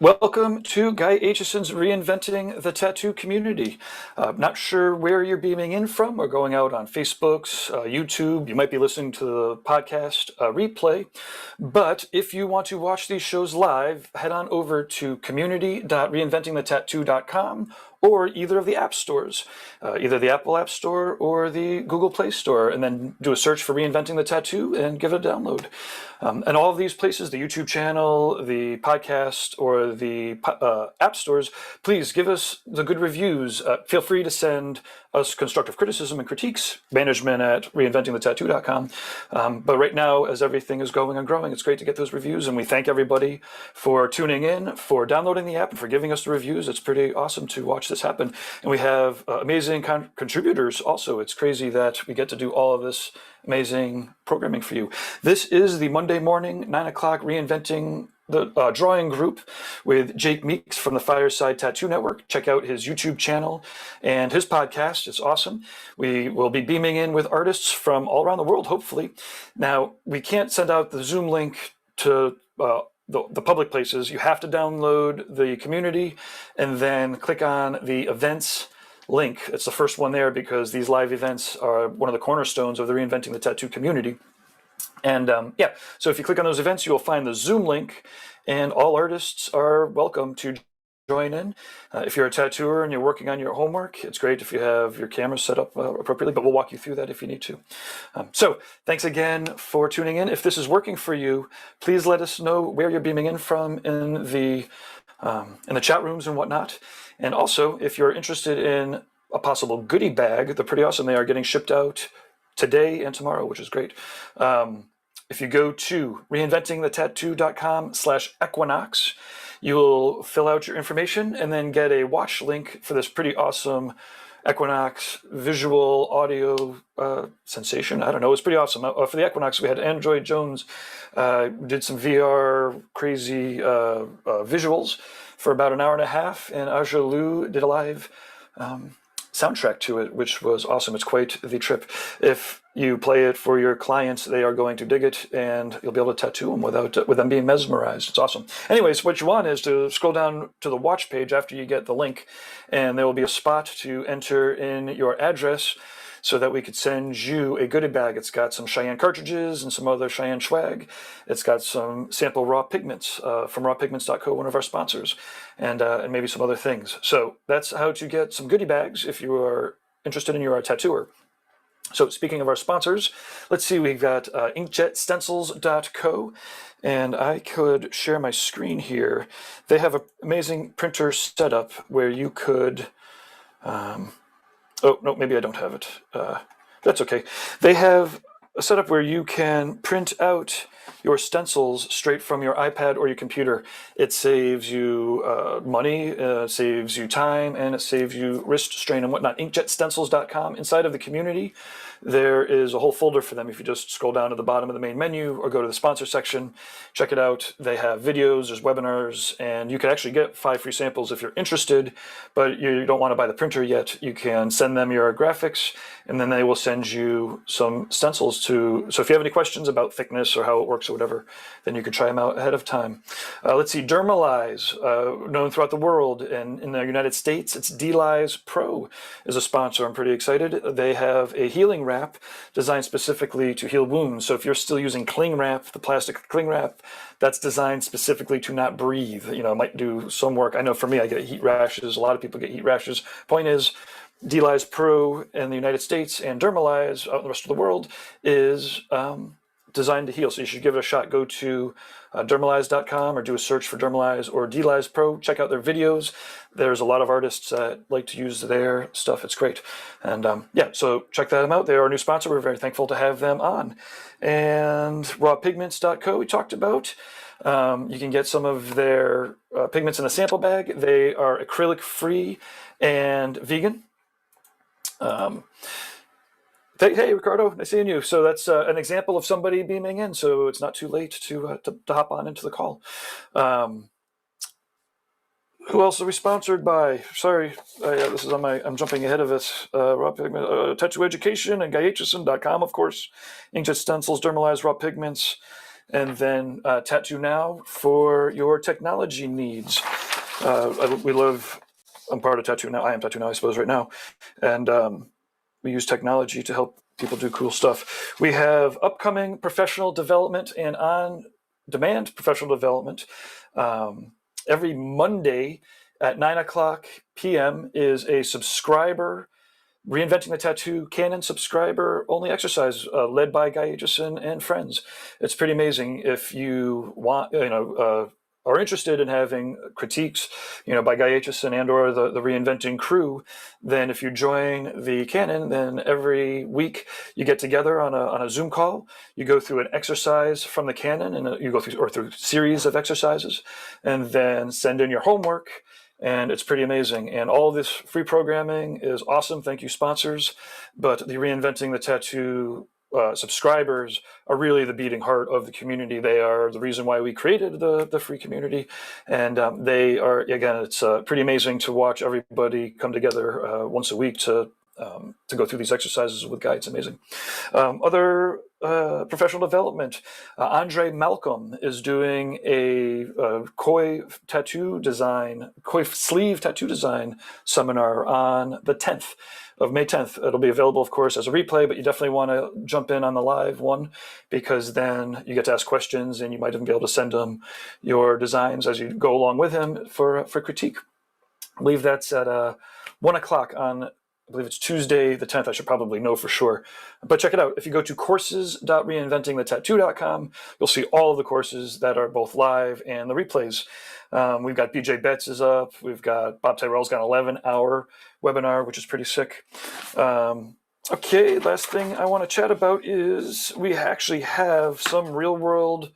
Welcome to Guy Aitchison's Reinventing the Tattoo Community. Not sure where you're beaming in from. We're going out on Facebook's, YouTube. You might be listening to the podcast replay. But if you want to watch these shows live, head on over to community.reinventingthetattoo.com or either of the app stores, either the Apple App Store or the Google Play Store, and then do a search for Reinventing the Tattoo and give it a download. And all of these places, the YouTube channel, the podcast, or the app stores, please give us the good reviews. Feel free to send us constructive criticism and critiques, management at reinventingthetattoo.com. But right now, as everything is going and growing, it's great to get those reviews, and we thank everybody for tuning in, for downloading the app, and for giving us the reviews. It's pretty awesome to watch this happen. And we have amazing contributors also. It's crazy that we get to do all of this amazing programming for you. This is the Monday morning, 9 o'clock Reinventing the drawing group with Jake Meeks from the Fireside Tattoo Network. Check out his YouTube channel and his podcast. It's awesome. We will be beaming in with artists from all around the world, hopefully. Now, we can't send out the Zoom link to the public places. You have to download the community and then click on the events link. It's the first one there because these live events are one of the cornerstones of the Reinventing the Tattoo community. And so if you click on those events, you will find the Zoom link, and all artists are welcome to join in. If you're a tattooer and you're working on your homework, it's great if you have your camera set up appropriately, but we'll walk you through that if you need to. So thanks again for tuning in. If this is working for you, please let us know where you're beaming in from in the chat rooms and whatnot. And also, if you're interested in a possible goodie bag, they're pretty awesome. They are getting shipped out today and tomorrow, which is great. If you go to reinventingthetattoo.com/equinox, you will fill out your information and then get a watch link for this pretty awesome Equinox visual audio sensation. I don't know, it's pretty awesome. For the Equinox, we had Android Jones, did some VR crazy visuals for about an hour and a half, and Aja Lu did a live soundtrack to it, which was awesome. It's quite the trip. If you play it for your clients, they are going to dig it, and you'll be able to tattoo them with them being mesmerized. It's awesome. Anyways, what you want is to scroll down to the watch page after you get the link, and there will be a spot to enter in your address so that we could send you a goodie bag. It's got some Cheyenne cartridges and some other Cheyenne swag. It's got some sample raw pigments from rawpigments.co, one of our sponsors, and maybe some other things. So that's how to get some goodie bags if you are interested and you're a tattooer. So speaking of our sponsors, let's see, we've got inkjetstencils.co, and I could share my screen here. They have an amazing printer setup where you could... oh, no, maybe I don't have it. That's okay. They have a setup where you can print out your stencils straight from your iPad or your computer. It saves you money, saves you time, and it saves you wrist strain and whatnot. Inkjetstencils.com. Inside of the community, there is a whole folder for them. If you just scroll down to the bottom of the main menu or go to the sponsor section, check it out. They have videos, there's webinars, and you can actually get 5 free samples if you're interested, but you don't want to buy the printer yet. You can send them your graphics, and then they will send you some stencils so if you have any questions about thickness or how it works or whatever, then you can try them out ahead of time. Let's see, Dermalize, known throughout the world, and in the United States, it's D-Lize Pro is a sponsor. I'm pretty excited. They have a healing wrap designed specifically to heal wounds. So if you're still using cling wrap, the plastic cling wrap, that's designed specifically to not breathe. You know, it might do some work. I know for me, I get heat rashes. A lot of people get heat rashes. Point is, D-Lize Pro in the United States and Dermalize out in the rest of the world is designed to heal. So you should give it a shot. Go to dermalize.com or do a search for Dermalize or D-Lize Pro. Check out their videos. There's a lot of artists that like to use their stuff. It's great. And so check them out. They are our new sponsor. We're very thankful to have them on. And rawpigments.co we talked about. You can get some of their pigments in a sample bag. They are acrylic free and vegan. Hey, Ricardo, nice seeing you. So that's an example of somebody beaming in, so it's not too late to hop on into the call. Who else are we sponsored by? Sorry, this is on I'm jumping ahead of it. Raw Pigment, Tattoo Education, and GuyAitchison.com, of course. Inkjet Stencils, Dermalize, Raw Pigments, and then Tattoo Now for your technology needs. I'm part of Tattoo Now. I am Tattoo Now, I suppose, right now. And we use technology to help people do cool stuff. We have upcoming professional development and on-demand professional development. Every Monday at 9 p.m. is a subscriber Reinventing the Tattoo Canon subscriber only exercise led by Guy Aitchison and friends. It's pretty amazing. If you want, are interested in having critiques, by Guy Aitchison and or the Reinventing crew, then if you join the Canon, then every week you get together on a Zoom call. You go through an exercise from the Canon, and you go through a series of exercises, and then send in your homework. And it's pretty amazing. And all this free programming is awesome. Thank you, sponsors. But the Reinventing the Tattoo subscribers are really the beating heart of the community. They are the reason why we created the free community. And they are, again, it's pretty amazing to watch everybody come together once a week to go through these exercises with Guy. It's amazing. Other professional development. Andre Malcolm is doing a koi sleeve tattoo design seminar on the 10th of May 10th. It'll be available, of course, as a replay, but you definitely want to jump in on the live one, because then you get to ask questions and you might even be able to send him your designs as you go along with him for critique. I believe that's at 1 o'clock on, I believe it's Tuesday the 10th. I should probably know for sure. But check it out. If you go to courses.reinventingthetattoo.com, you'll see all of the courses that are both live and the replays. We've got BJ Betts is up. We've got Bob Tyrell's got an 11-hour webinar, which is pretty sick. Okay, last thing I want to chat about is we actually have some real-world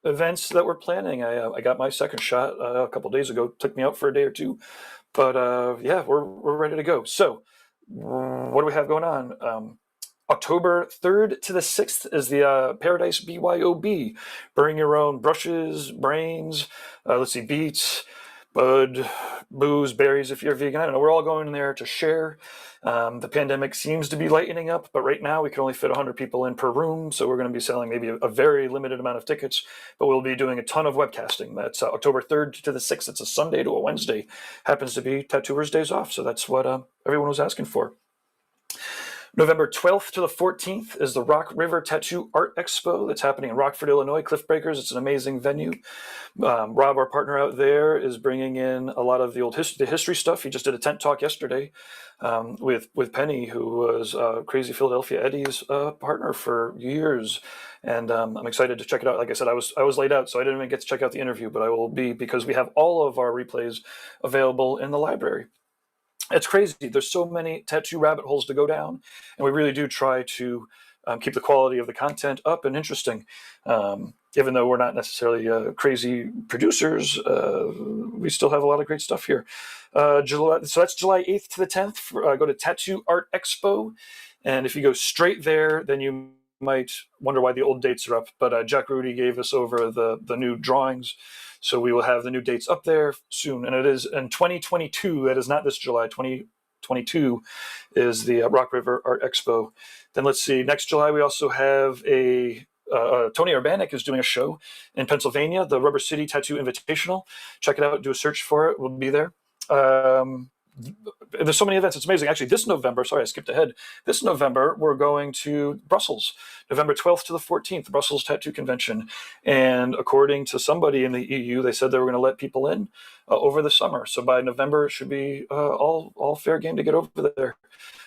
events that we're planning. I got my second shot a couple days ago. It took me out for a day or two. But yeah, we're ready to go. So what do we have going on? October 3rd to the 6th is the Paradise BYOB. Bring your own brushes, brains, beets, bud, booze, berries if you're vegan. I don't know. We're all going in there to share. The pandemic seems to be lightening up, but right now we can only fit 100 people in per room. So we're going to be selling maybe a very limited amount of tickets, but we'll be doing a ton of webcasting. That's October 3rd to the 6th. It's a Sunday to a Wednesday. Happens to be Tattooers Days Off. So that's what everyone was asking for. November 12th to the 14th is the Rock River Tattoo Art Expo that's happening in Rockford, Illinois, Cliff Breakers. It's an amazing venue. Rob, our partner out there, is bringing in a lot of the history stuff. He just did a tent talk yesterday with Penny, who was Crazy Philadelphia Eddie's partner for years. And I'm excited to check it out. Like I said, I was laid out, so I didn't even get to check out the interview, but I will be, because we have all of our replays available in the library. It's crazy. There's so many tattoo rabbit holes to go down, and we really do try to keep the quality of the content up and interesting. Even though we're not necessarily crazy producers, we still have a lot of great stuff here. So that's July 8th to the 10th. Go to Tattoo Art Expo, and if you go straight there, then you might wonder why the old dates are up. But Jack Rudy gave us over the new drawings. So we will have the new dates up there soon. And it is in 2022. That is not this July. 2022 is the Rock River Art Expo. Then let's see. Next July, we also have Tony Urbanik is doing a show in Pennsylvania, the Rubber City Tattoo Invitational. Check it out. Do a search for it. We'll be there. There's so many events. It's amazing. Actually, this November, sorry, I skipped ahead. This November, we're going to Brussels, November 12th to the 14th, Brussels Tattoo Convention. And according to somebody in the EU, they said they were going to let people in over the summer. So by November, it should be all fair game to get over there.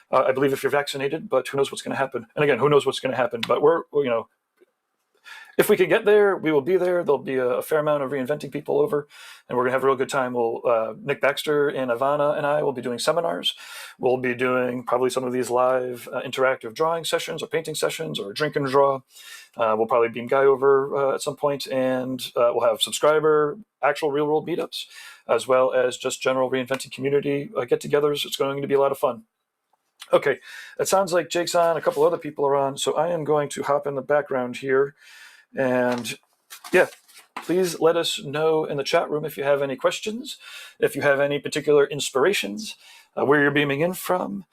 I believe if you're vaccinated, but who knows what's going to happen. And again, who knows what's going to happen. But if we can get there, we will be there. There'll be a fair amount of Reinventing people over, and we're going to have a real good time. Nick Baxter and Ivana and I will be doing seminars. We'll be doing probably some of these live interactive drawing sessions or painting sessions or drink and draw. We'll probably beam Guy over at some point, and we'll have subscriber, actual real-world meetups, as well as just general Reinventing community get-togethers. It's going to be a lot of fun. Okay, it sounds like Jake's on. A couple other people are on, so I am going to hop in the background here. And yeah, please let us know in the chat room if you have any questions, if you have any particular inspirations, where you're beaming in from.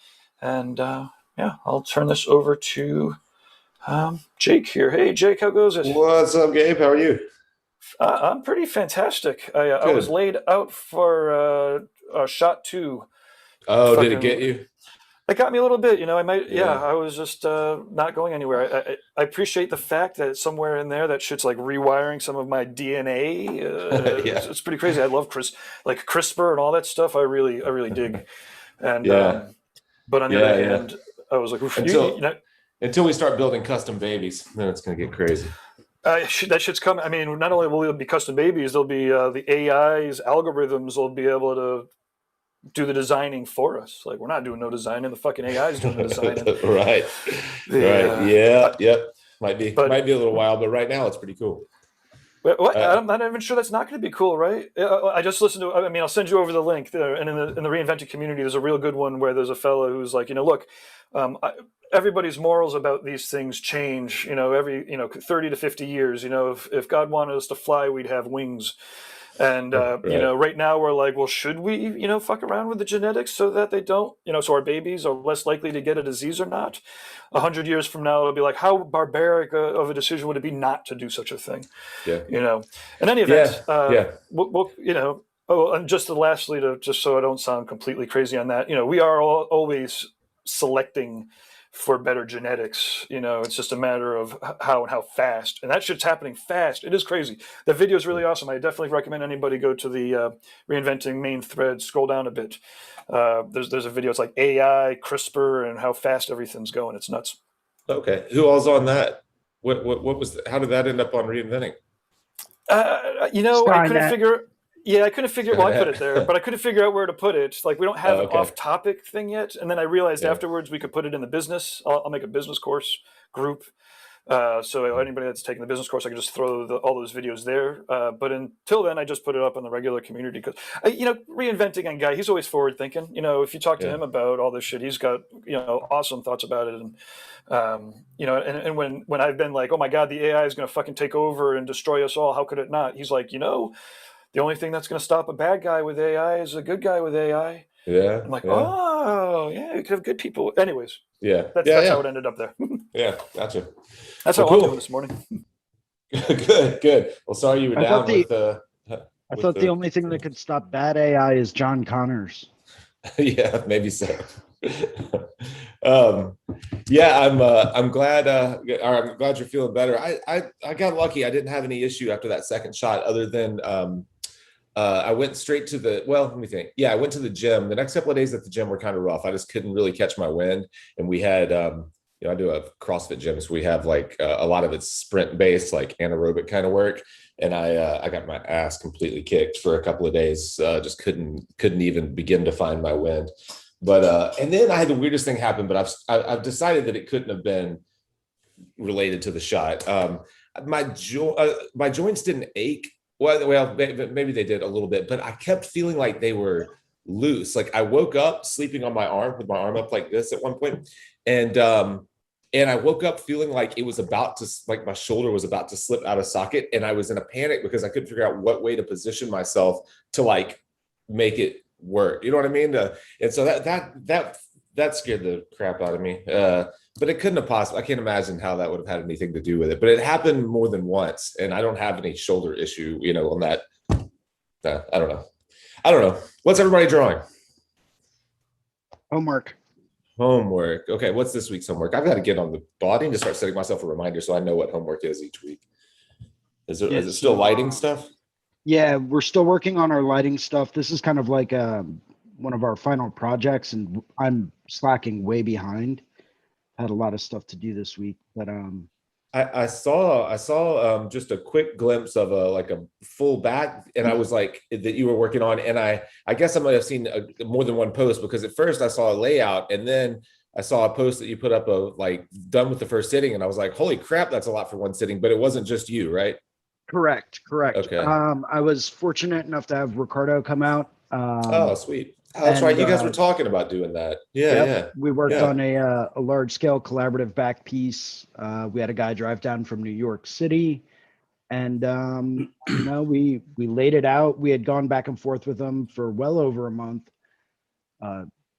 And yeah, I'll turn this over to Jake here. Hey, Jake, how goes it? What's up, Gabe? How are you? I'm pretty fantastic. I was Good. laid out for shot two. Oh, did it get Fucking, you? it got me a little bit. I might. Yeah, Yeah. I was just not going anywhere. I appreciate the fact that somewhere in there that shit's like rewiring some of my DNA. Yeah. It's pretty crazy. I love like CRISPR and all that stuff. I really dig. And Yeah. but on the other Yeah. Yeah. hand, I was like, oof, you Until know, until we start building custom babies, then it's gonna get crazy. that shit's coming. I mean, not only will it be custom babies, there'll be the AI's algorithms will be able to do the designing for us. Like we're not doing no designing; the fucking AI is doing the designing. Right. The Right. Yeah. Yep. Might be a little but while, but right now it's pretty cool. what? Uh, I'm not even sure that's not going to be cool, right? I just listened to. I mean, I'll send you over the link. There, and in the Reinventing community, there's a real good one where there's a fellow who's like, look, um, I, everybody's morals about these things change. Every 30 to 50 years. If God wanted us to fly, we'd have wings. And right. right now we're like, well, should we, fuck around with the genetics so that they don't, so our babies are less likely to get a disease or not? 100 years from now, it'll be like, how barbaric of a decision would it be not to do such a thing? Yeah. In any Yeah. event, Yeah. oh, and just lastly, just so I don't sound completely crazy on that, we are always selecting for better genetics. It's just a matter of how and how fast, and that shit's happening fast. It is crazy. The video is really awesome. I definitely recommend anybody go to the Reinventing main thread, scroll down a bit. There's a video. It's like AI, CRISPR, and how fast everything's going. It's nuts. Okay. Who all's on that? What was how did that end up on reinventing? I couldn't Skynet. figure. Yeah, I couldn't figure. Well, I put it there, Skynet. but I couldn't figure out where to put it. Like we don't have Oh, an okay. off-topic thing yet, and then I realized Yeah. afterwards we could put it in the business. I'll make a business course group. So anybody that's taking the business course, I can just throw all those videos there. But until then, I just put it up in the regular community because, Reinventing a guy, he's always forward thinking. If you talk to Yeah. him about all this shit, he's got awesome thoughts about it. And and when I've been like, oh my god, the AI is going to fucking take over and destroy us all, how could it not? He's like, the only thing that's going to stop a bad guy with AI is a good guy with AI. Yeah. I'm like, Yeah. oh yeah, you could have good people. Anyways, Yeah. that's Yeah. that's how Yeah. it ended up there. Yeah. Gotcha. That's Well, how I'm doing cool. this morning. Good, good. Well, sorry you were I thought down the I with thought the the only thing that could stop bad AI is John Connors. yeah, maybe so. um yeah, I'm glad or I'm glad you're feeling better. I got lucky. I didn't have any issue after that second shot other than I went straight to let me think. Yeah, I went to the gym. The next couple of days at the gym were kind of rough. I just couldn't really catch my wind. And we had, I do a CrossFit gym. So we have like a lot of it's sprint based, like anaerobic kind of work. And I got my ass completely kicked for a couple of days. Just couldn't even begin to find my wind. But, and then I had the weirdest thing happen, but I've decided that it couldn't have been related to the shot. My joints didn't ache. Well, maybe they did a little bit, but I kept feeling like they were loose. Like I woke up sleeping on my arm with my arm up like this at one point, and I woke up feeling like it was about to, like my shoulder was about to slip out of socket, and I was in a panic because I couldn't figure out what way to position myself to like make it work. You know what I mean? And so that scared the crap out of me. But it couldn't have possibly, I can't imagine how that would have had anything to do with it. But it happened more than once, and I don't have any shoulder issue, on that. I don't know. I don't know. What's everybody drawing? Homework. Homework. Okay, what's this week's homework? I've got to get on the body and just start setting myself a reminder so I know what homework is each week. Is Yeah, it still so, lighting stuff? Yeah, we're still working on our lighting stuff. This is kind of like one of our final projects, and I'm slacking way behind. Had a lot of stuff to do this week, but I saw just a quick glimpse of a full back, and I was like that you were working on, and I guess I might have seen more than one post because at first I saw a layout, and then I saw a post that you put up of like done with the first sitting, and I was like, holy crap, that's a lot for one sitting. But it wasn't just you, right? correct. Okay. I was fortunate enough to have Ricardo come out. Oh, sweet. Oh, that's right. And You guys were talking about doing that. Yeah, Yep, yeah, we worked yeah. on a large scale collaborative back piece. We had a guy drive down from New York City, and we laid it out. We had gone back and forth with him for well over a month.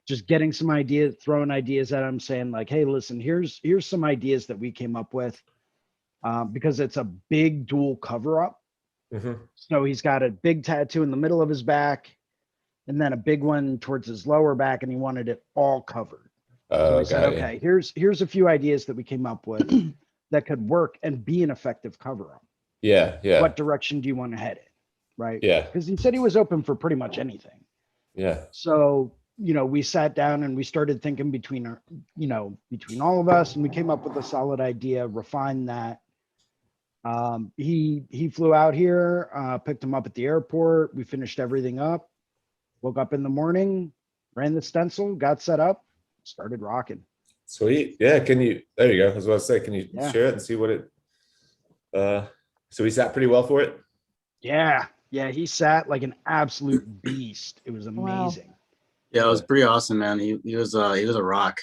just getting some ideas, throwing ideas at him, saying like, hey, listen, here's some ideas that we came up with, because it's a big dual cover up. Mm-hmm. So he's got a big tattoo in the middle of his back and then a big one towards his lower back, and he wanted it all covered. So we said, okay, here's a few ideas that we came up with that could work and be an effective cover up. Yeah. What direction do you want to head in? Right. Yeah. Because he said he was open for pretty much anything. Yeah. So, we sat down and we started thinking between all of us, and we came up with a solid idea, refined that. He flew out here, picked him up at the airport. We finished everything up, woke up in the morning, ran the stencil, got set up, started rocking. Sweet. Yeah. There you go. I was about to say, can you share it and see what it, so he sat pretty well for it? Yeah. He sat like an absolute beast. It was amazing. Wow. Yeah, it was pretty awesome, man. He was a rock.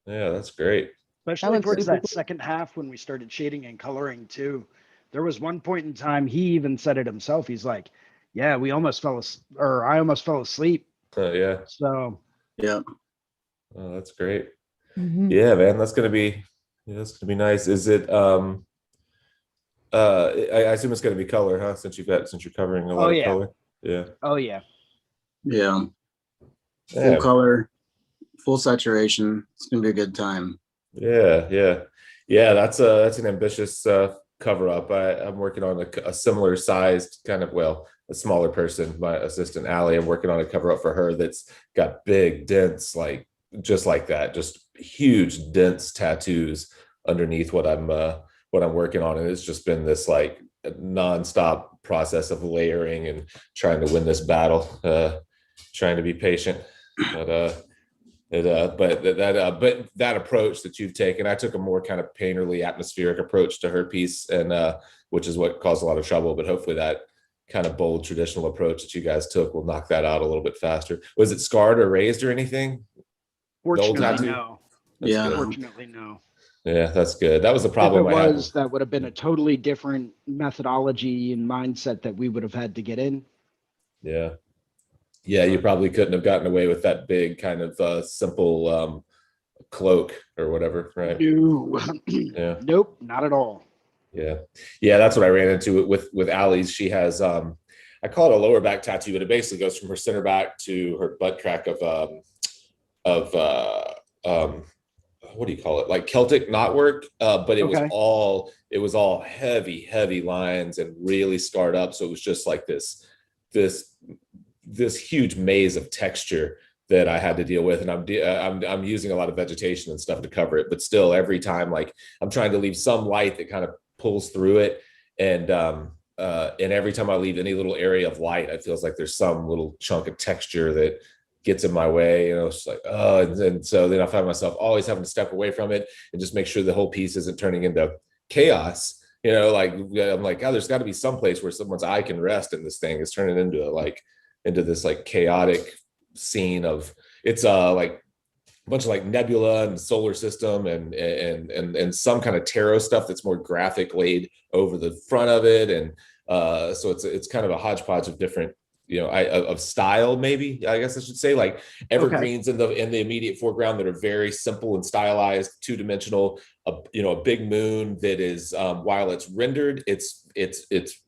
Yeah, that's great. Especially towards that second half when we started shading and coloring too. There was one point in time, he even said it himself. He's like, yeah, I almost fell asleep. Yeah. So yeah. Oh, that's great. Mm-hmm. Yeah, man, that's gonna be nice. Is it I assume it's gonna be color, huh? Since you're covering a lot of color. Yeah. Oh yeah. Yeah. Full color, full saturation. It's gonna be a good time. Yeah. That's an ambitious cover up. I'm working on a similar sized kind of, a smaller person. My assistant Allie, I'm working on a cover up for her that's got big, dense, like just like that, just huge, dense tattoos underneath what I'm working on, and it's just been this like nonstop process of layering and trying to win this battle, trying to be patient, but that approach that you've taken, I took a more kind of painterly, atmospheric approach to her piece, and which is what caused a lot of trouble. But hopefully that kind of bold traditional approach that you guys took will knock that out a little bit faster. Was it scarred or raised or anything? Fortunately, no. Yeah. Fortunately, no. Yeah, that's good. That was the problem. That would have been a totally different methodology and mindset that we would have had to get in. Yeah. Yeah, you probably couldn't have gotten away with that big kind of simple cloak or whatever, right? No. Yeah. Nope, not at all. Yeah. That's what I ran into with Allie's. She has I call it a lower back tattoo, but it basically goes from her center back to her butt crack of what do you call it? Like Celtic knotwork, but it was all heavy lines and really scarred up. So it was just like this huge maze of texture that I had to deal with, and I'm using a lot of vegetation and stuff to cover it. But still, every time, like I'm trying to leave some light that kind of pulls through it, and every time I leave any little area of light, it feels like there's some little chunk of texture that gets in my way. It's like, and so then I find myself always having to step away from it and just make sure the whole piece isn't turning into chaos. Like I'm like, oh, there's got to be some place where someone's eye can rest, and this thing is turning into this like chaotic scene of it's like a bunch of like nebula and solar system and some kind of tarot stuff that's more graphic laid over the front of it, and so it's kind of a hodgepodge of different of style, maybe I guess I should say, like evergreens in the immediate foreground that are very simple and stylized, two-dimensional. A big moon that is while it's rendered, it's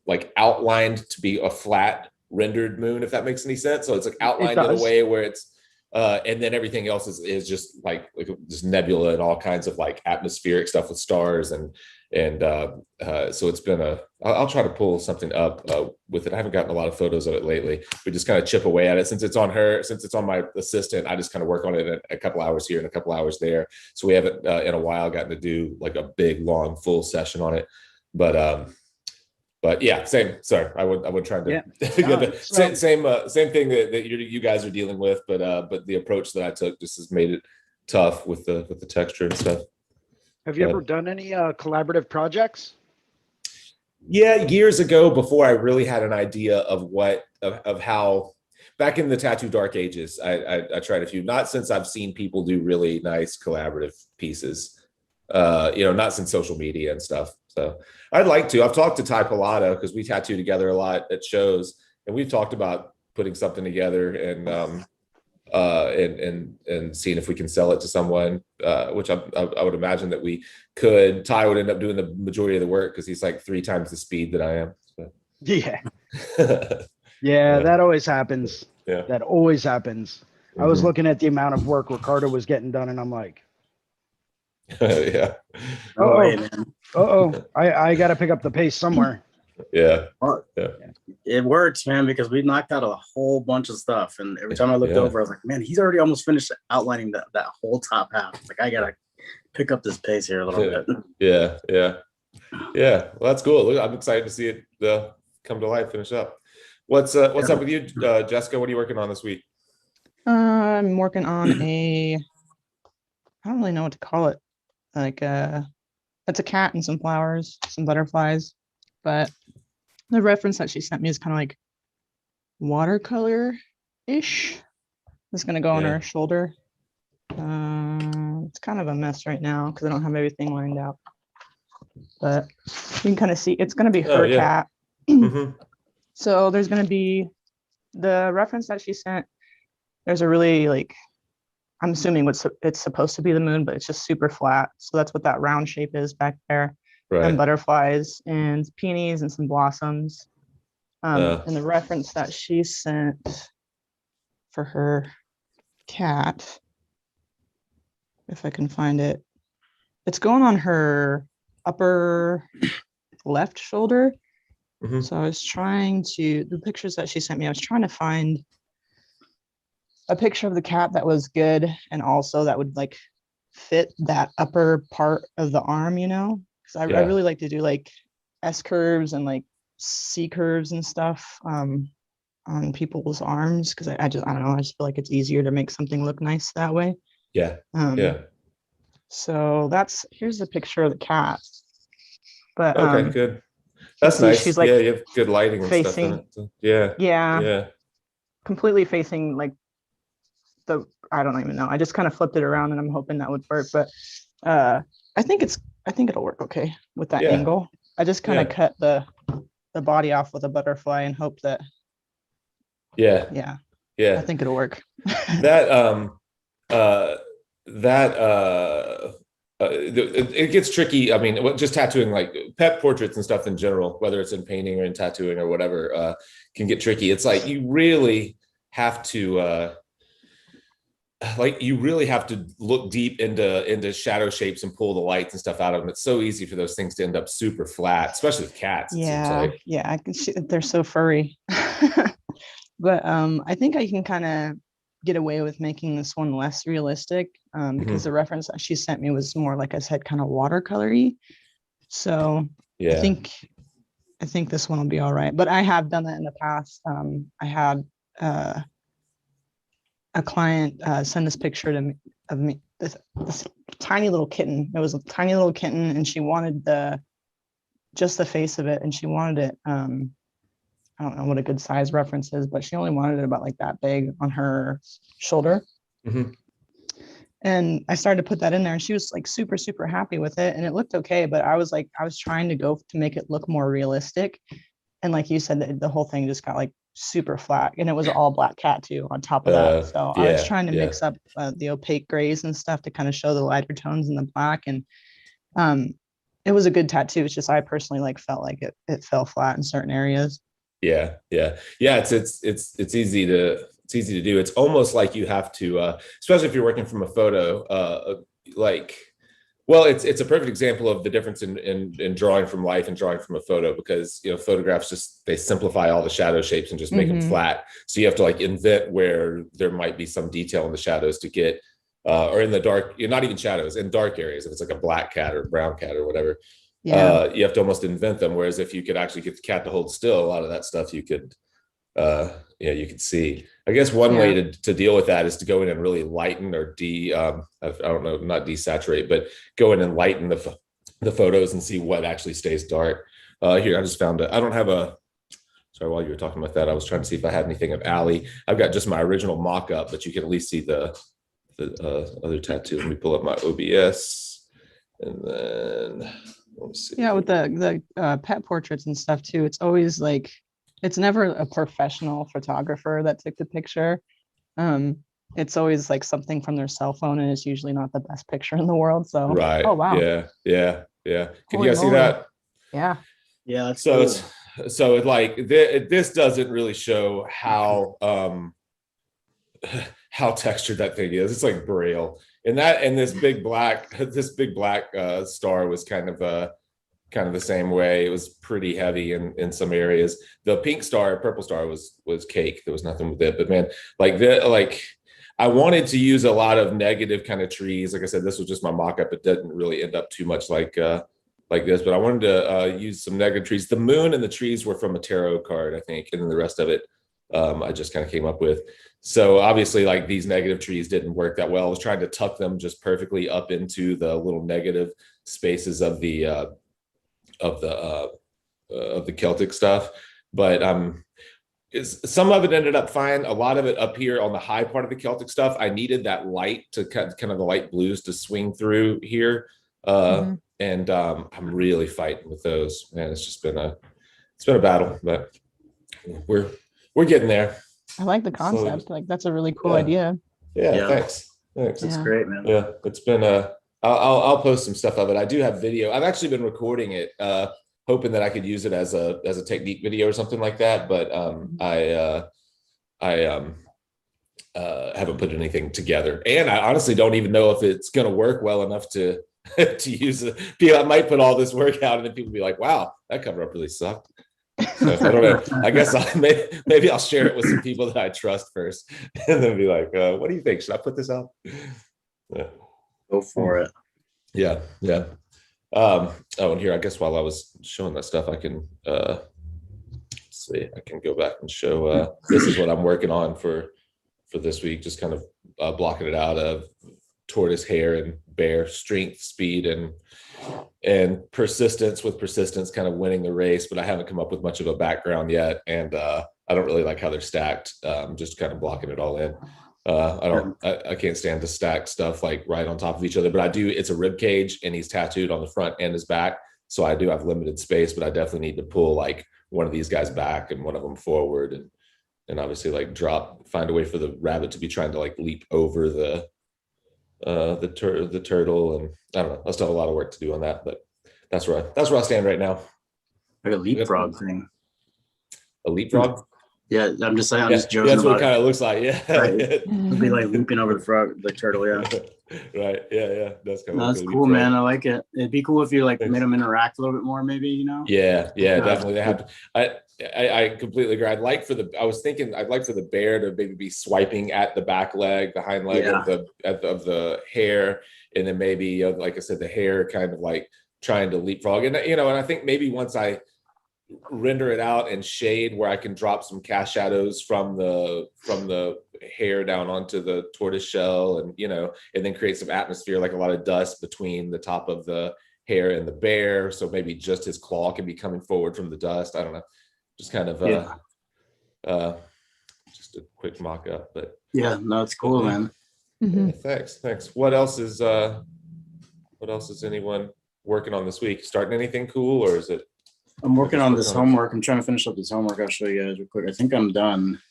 like outlined to be a flat rendered moon, if that makes any sense. So it's like outlined in a way where it's and then everything else is just like just nebula and all kinds of like atmospheric stuff with stars and so it's been I'll try to pull something up with it. I haven't gotten a lot of photos of it lately. We just kind of chip away at it. Since it's on my assistant, I just kind of work on it a couple hours here and a couple hours there. So we haven't in a while gotten to do like a big long full session on it. But yeah, same. Sorry, I would try to same thing that you guys are dealing with, but the approach that I took just has made it tough with the texture and stuff. Have you ever done any collaborative projects? Yeah, years ago, before I really had an idea of how, back in the tattoo dark ages, I tried a few. Not since I've seen people do really nice collaborative pieces, not since social media and stuff. So I'd like to. I've talked to Ty Pilato because we tattoo together a lot at shows, and we've talked about putting something together. And and seeing if we can sell it to someone, which I would imagine that we could. Ty would end up doing the majority of the work because he's like 3 times the speed that I am. So. Yeah. Yeah, that always happens. Yeah. That always happens. I was looking at the amount of work Ricardo was getting done, and I'm like, yeah. I got to pick up the pace somewhere. Yeah. Well, it works, man, because we knocked out a whole bunch of stuff. And every time I looked over, I was like, man, he's already almost finished outlining that whole top half. Like, I got to pick up this pace here a little bit. Yeah. Well, that's cool. Look, I'm excited to see it come to life, finish up. What's up with you, Jessica? What are you working on this week? I'm working on I don't really know what to call it. Like it's a cat and some flowers, some butterflies, but the reference that she sent me is kind of like watercolor-ish. It's gonna go on her shoulder. It's kind of a mess right now because I don't have everything lined out. But you can kind of see it's gonna be her cat. So there's gonna be the reference that she sent. There's a really I'm assuming it's supposed to be the moon, but it's just super flat. So that's what that round shape is back there. Right. And butterflies and peonies and some blossoms. And the reference that she sent for her cat, if I can find it, it's going on her upper left shoulder. So I was trying to, the pictures that she sent me, I was trying to find a picture of the cat that was good and also that would fit that upper part of the arm, because I really like to do S curves and C curves and stuff on people's arms because I don't know, I just feel like it's easier to make something look nice that way. So here's the picture of the cat. But okay, good. That's nice. She's you have good lighting and stuff in it. So, yeah. Completely facing I don't even know. I just kind of flipped it around and I'm hoping that would work. But I think it'll work okay with that angle. I just kind of cut the body off with a butterfly and hope that. Yeah. I think it'll work. It gets tricky. I mean, just tattooing pet portraits and stuff in general, whether it's in painting or in tattooing or whatever, can get tricky. It's you really have to look deep into shadow shapes and pull the lights and stuff out of them. It's so easy for those things to end up super flat, especially with cats. I can see they're so furry. But I think I can kind of get away with making this one less realistic because the reference that she sent me was more, like I said, kind of watercolory. So I think this one will be all right. But I have done that in the past. I had a client send this picture to me of me, this tiny little kitten. It was a tiny little kitten, and she wanted just the face of it, and she wanted it. I don't know what a good size reference is, but she only wanted it about that big on her shoulder. And I started to put that in there, and she was super, super happy with it, and it looked okay. But I was trying to go to make it look more realistic, and like you said, the whole thing just got super flat, and it was all black cat too on top of that. So I was trying to mix up the opaque grays and stuff to kind of show the lighter tones in the black, and it was a good tattoo. It's just I personally felt like it fell flat in certain areas. It's easy to do. It's almost like you have to, especially if you're working from a photo, it's a perfect example of the difference in drawing from life and drawing from a photo, because photographs they simplify all the shadow shapes and just make them flat. So you have to invent where there might be some detail in the shadows to get, or in the dark, not even shadows, in dark areas. If it's a black cat or brown cat or whatever. You have to almost invent them. Whereas if you could actually get the cat to hold still, a lot of that stuff you could see. I guess one way to deal with that is to go in and really lighten or I don't know, not desaturate, but go in and lighten the photos and see what actually stays dark. Here, I just found I don't have sorry, while you were talking about that, I was trying to see if I had anything of Allie. I've got just my original mock-up, but you can at least see the other tattoo. Let me pull up my OBS, and then let's see. With the pet portraits and stuff too, it's always it's never a professional photographer that took the picture. it's always like something from their cell phone, and it's usually not the best picture in the world. So, Right. oh wow, Yeah. Can Holy you guys see moly. that? Yeah. Yeah, that's So cool. it's like this doesn't really show how how textured that thing is. It's like braille, and this big black star was kind of the same way. It was pretty heavy in some areas. The purple star was cake. There was nothing with it. But man, I wanted to use a lot of negative kind of trees. Like I said, this was just my mock-up. It didn't really end up too much like this, but I wanted to use some negative trees. The moon and the trees were from a tarot card, I think, and then the rest of it I just kind of came up with. So obviously, like, these negative trees didn't work that well. I was trying to tuck them just perfectly up into the little negative spaces of the Celtic stuff, but some of it ended up fine. A lot of it up here on the high part of the Celtic stuff, I needed that light to kind of the light blues to swing through here. And I'm really fighting with those, man. It's been a battle, but we're getting there. I like the concept. So, like, that's a really cool idea. Yeah. Thanks. It's great, man. Yeah, it's been I'll post some stuff of it. I do have video. I've actually been recording it, hoping that I could use it as a technique video or something like that. But I haven't put anything together, and I honestly don't even know if it's going to work well enough to use it. I might put all this work out, and then people be like, "Wow, that cover up really sucked." So I don't know. I guess maybe I'll share it with some people that I trust first, and then be like, "What do you think? Should I put this out?" Yeah. Go for it. Yeah. And here, I guess while I was showing that stuff, I can let's see. I can go back and show. This is what I'm working on for this week. Just kind of blocking it out of tortoise, hare, and bear, strength, speed, and persistence. With persistence kind of winning the race, but I haven't come up with much of a background yet, and I don't really like how they're stacked. Just kind of blocking it all in. I can't stand to stack stuff like right on top of each other, but I do. It's a rib cage, and he's tattooed on the front and his back, so I do have limited space, but I definitely need to pull like one of these guys back and one of them forward, and obviously like find a way for the rabbit to be trying to like leap over the turtle, and I don't know. I still have a lot of work to do on that, but that's where I stand right now. Like a leapfrog thing. A leapfrog? Yeah, I'm just saying. I'm just joking. That's what it kind of looks like. Yeah, right. It'll be like leaping over the turtle. Yeah. Right. Yeah. That's kind of. That's cool, man. I like it. It'd be cool if you like made them interact a little bit more, maybe. Yeah, definitely. They have to. I completely agree. I'd like for the bear to maybe be swiping at the back leg, the hind leg of the hare, and then maybe like I said, the hare kind of like trying to leapfrog, and and I think maybe once I render it out and shade where I can drop some cast shadows from the hair down onto the tortoise shell, and and then create some atmosphere, like a lot of dust between the top of the hair and the bear, so maybe just his claw can be coming forward from the dust. I don't know, just kind of just a quick mock-up, but no, it's cool, man. Yeah, thanks. What else is anyone working on this week? Starting anything cool, or is it? I'm working on this homework. I'm trying to finish up this homework. I'll show you guys real quick. I think I'm done.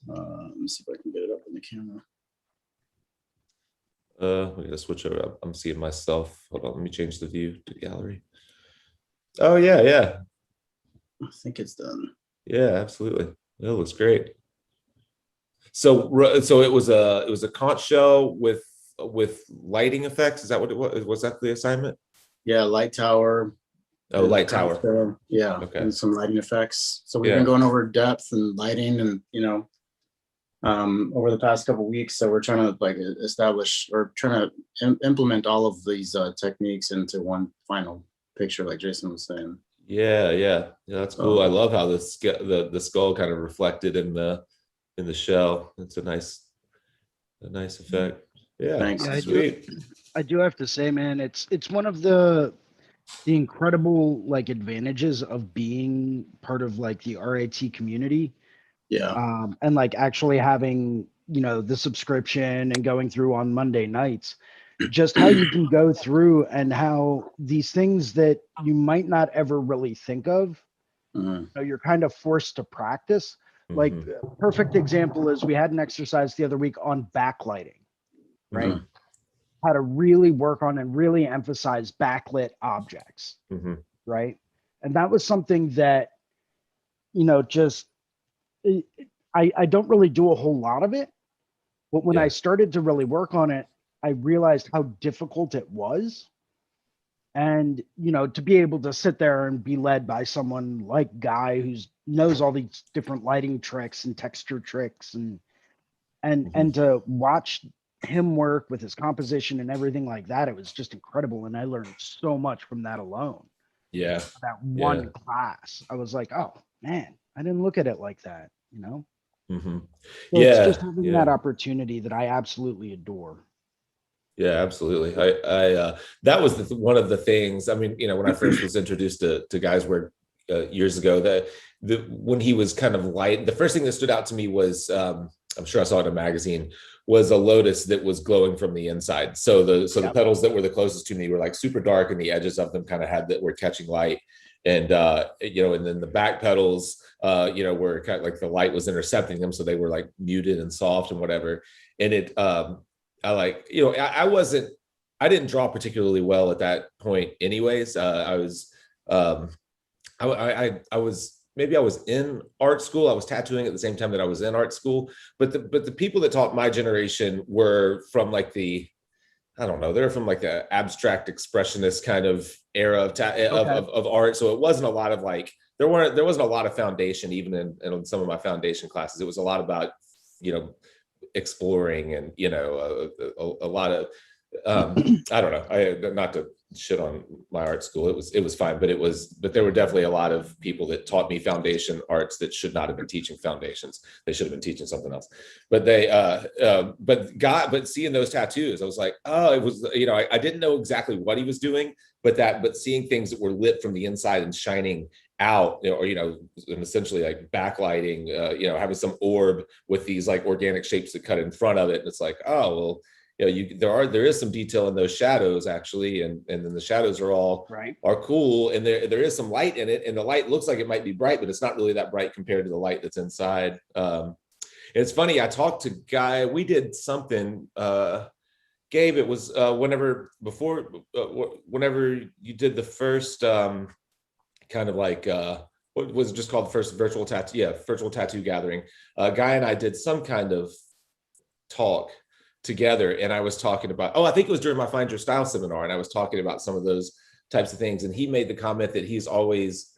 Let me see if I can get it up in the camera. We gotta switch over. I'm seeing myself. Hold on, let me change the view to gallery. Oh yeah. I think it's done. Yeah, absolutely. It looks great. So it was a conch shell with lighting effects. Is that what it was? Was that the assignment? Yeah, light tower. Oh, light tower. Yeah. Okay. And some lighting effects. So we've been going over depth and lighting, and over the past couple of weeks. So we're trying to like establish or trying to implement all of these techniques into one final picture, like Jason was saying. Yeah, that's cool. I love how the skull kind of reflected in the shell. It's a nice effect. Yeah, thanks. Sweet. I do have to say, man, it's one of the incredible like advantages of being part of like the RAT community. Yeah. And like actually having, the subscription and going through on Monday nights, just how you can go through and how these things that you might not ever really think of, you're kind of forced to practice. Like perfect example is we had an exercise the other week on backlighting, right? How to really work on and really emphasize backlit objects, right? And that was something that, just I don't really do a whole lot of it, but when I started to really work on it, I realized how difficult it was. And, to be able to sit there and be led by someone like Guy, who's knows all these different lighting tricks and texture tricks and to watch him work with his composition and everything like that, it was just incredible. And I learned so much from that alone. Yeah. That one class. I was like, oh man, I didn't look at it like that, So it's just having that opportunity that I absolutely adore. Yeah, absolutely. I that was one of the things. I mean, when I first was introduced to Guy's work years ago, that when he was kind of light, the first thing that stood out to me was, I'm sure I saw it in a magazine, was a lotus that was glowing from the inside. So the petals that were the closest to me were like super dark, and the edges of them kind of had that were catching light. And and then the back petals, were kind of like the light was intercepting them, so they were like muted and soft and whatever. And it I didn't draw particularly well at that point anyways. I was maybe I was in art school. I was tattooing at the same time that I was in art school, but the people that taught my generation were from like they're from like the abstract expressionist kind of era of art. So it wasn't a lot of like, there wasn't a lot of foundation even in some of my foundation classes. It was a lot about, exploring and a lot of I don't know, not to shit on my art school, it was fine, but there were definitely a lot of people that taught me foundation arts that should not have been teaching foundations. They should have been teaching something else. But but seeing those tattoos, I was like, oh, it was, I didn't know exactly what he was doing, but seeing things that were lit from the inside and shining out, and essentially like backlighting, having some orb with these like organic shapes that cut in front of it. And it's like, oh, well, there is some detail in those shadows actually, and then the shadows are cool, and there is some light in it, and the light looks like it might be bright, but it's not really that bright compared to the light that's inside. It's funny, I talked to Guy, we did something, Gabe, it was whenever you did the first kind of like what was just called the first virtual tattoo gathering. Guy and I did some kind of talk together, and I was talking about, I think it was during my Find Your Style seminar, and I was talking about some of those types of things, and he made the comment that he's always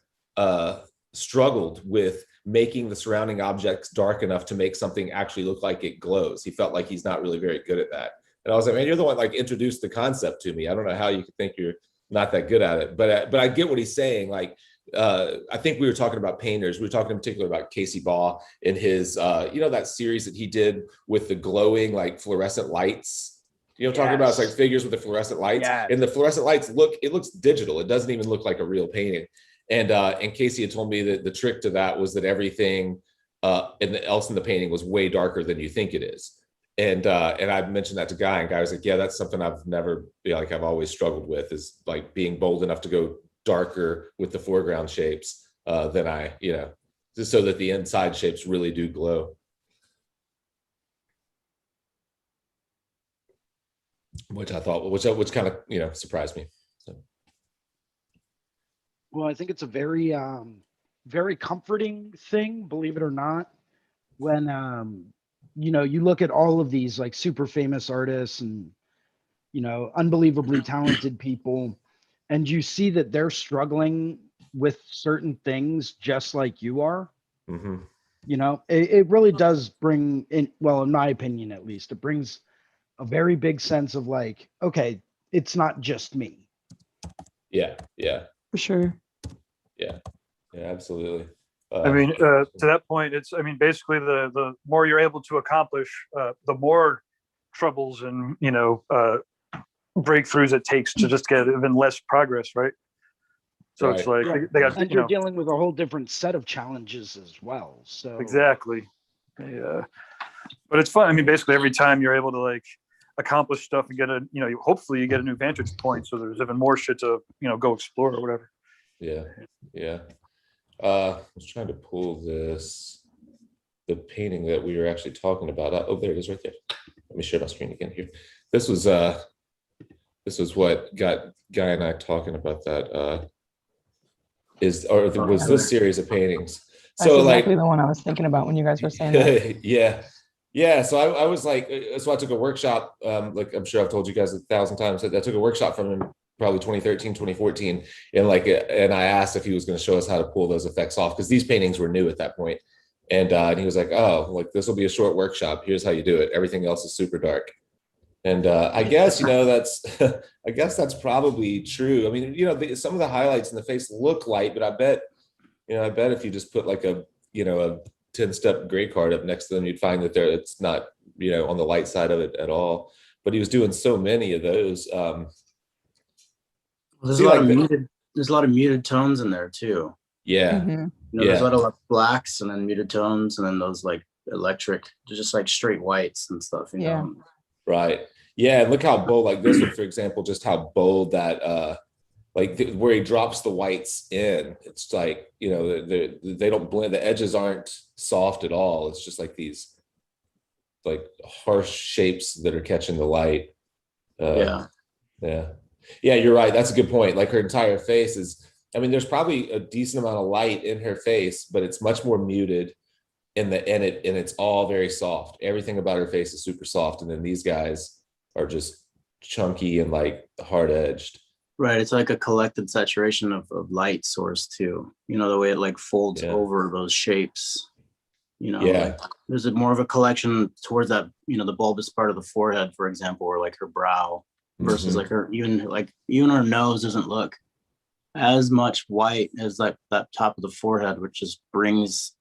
struggled with making the surrounding objects dark enough to make something actually look like it glows. He felt like he's not really very good at that. And I was like, man, you're the one like introduced the concept to me. I don't know how you could think you're not that good at it, but I get what he's saying. Like, I think we were talking about painters. We were talking in particular about Casey Baugh and his, that series that he did with the glowing, like fluorescent lights, talking about it's like figures with the fluorescent lights, and the fluorescent lights looks digital. It doesn't even look like a real painting. And Casey had told me that the trick to that was that everything else in the painting was way darker than you think it is. And I mentioned that to Guy, and Guy was like, yeah, that's something I've always struggled with, is like being bold enough to go darker with the foreground shapes than just so that the inside shapes really do glow. Which I thought, which kind of, surprised me. So. Well, I think it's a very, very comforting thing, believe it or not, when, you look at all of these like super famous artists and, unbelievably talented people, and you see that they're struggling with certain things just like you are. Mm-hmm. It really does bring in, well, in my opinion, at least, it brings a very big sense of like, okay, it's not just me. Yeah. For sure. Yeah, absolutely. To that point, basically the more you're able to accomplish, the more troubles and, breakthroughs it takes to just get even less progress, right? So it's like they got, and you're dealing with a whole different set of challenges as well. So exactly. Yeah. But it's fun. Basically every time you're able to like accomplish stuff and get hopefully you get a new vantage point. So there's even more shit to, go explore or whatever. Yeah. I was trying to pull this. painting that we were actually talking about. Oh, there it is right there. Let me share my screen again here. This was what got Guy and I talking about that. Was this series of paintings? That's so exactly like the one I was thinking about when you guys were saying that. Yeah. So I was like, so I took a workshop, like I'm sure I've told you guys 1,000 times, that I took a workshop from him probably 2013, 2014. And I asked if he was going to show us how to pull those effects off, because these paintings were new at that point. And he was like, oh, like this will be a short workshop. Here's how you do it. Everything else is super dark. And I guess, that's, I guess that's probably true. I mean, some of the highlights in the face look light, but I bet if you just put like a 10-step gray card up next to them, you'd find that it's not, on the light side of it at all. But he was doing so many of those. There's a lot of muted tones in there too. Yeah. There's a lot of like blacks and then muted tones, and then those like electric, just like straight whites and stuff. You know? Right. Yeah. And look how bold, like this one, for example, just how bold that, where he drops the whites in, it's like, they don't blend. The edges aren't soft at all. It's just like these like harsh shapes that are catching the light. Yeah, you're right. That's a good point. Like her entire face is, there's probably a decent amount of light in her face, but it's much more muted and it's all very soft. Everything about her face is super soft. And then these guys are just chunky and like hard edged. Right. It's like a collected saturation of light source too. The way it like folds over those shapes. Like, there's more of a collection towards that, the bulbous part of the forehead, for example, or like her brow, versus like her even her nose doesn't look as much white as like that top of the forehead, which just brings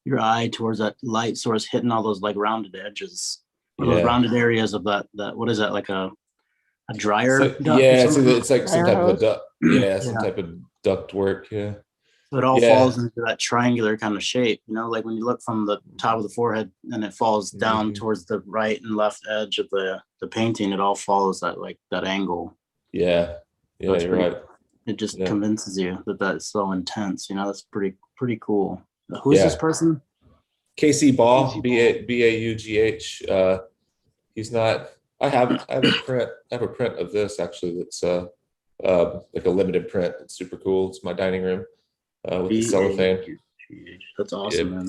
your eye towards that light source hitting all those like rounded edges, those rounded areas of that what is that, like a dryer duct? It's like some type of a duct. Some type of duct work. So it all falls into that triangular kind of shape, like when you look from the top of the forehead and it falls down towards the right and left edge of the painting, it all follows that angle. So you're right. It just convinces you that that's so intense. That's pretty cool. Who is this person? KC Ball, Baugh. He's not. I have a print of this actually. That's like a limited print. It's super cool. It's my dining room with the cellophane. That's awesome, man.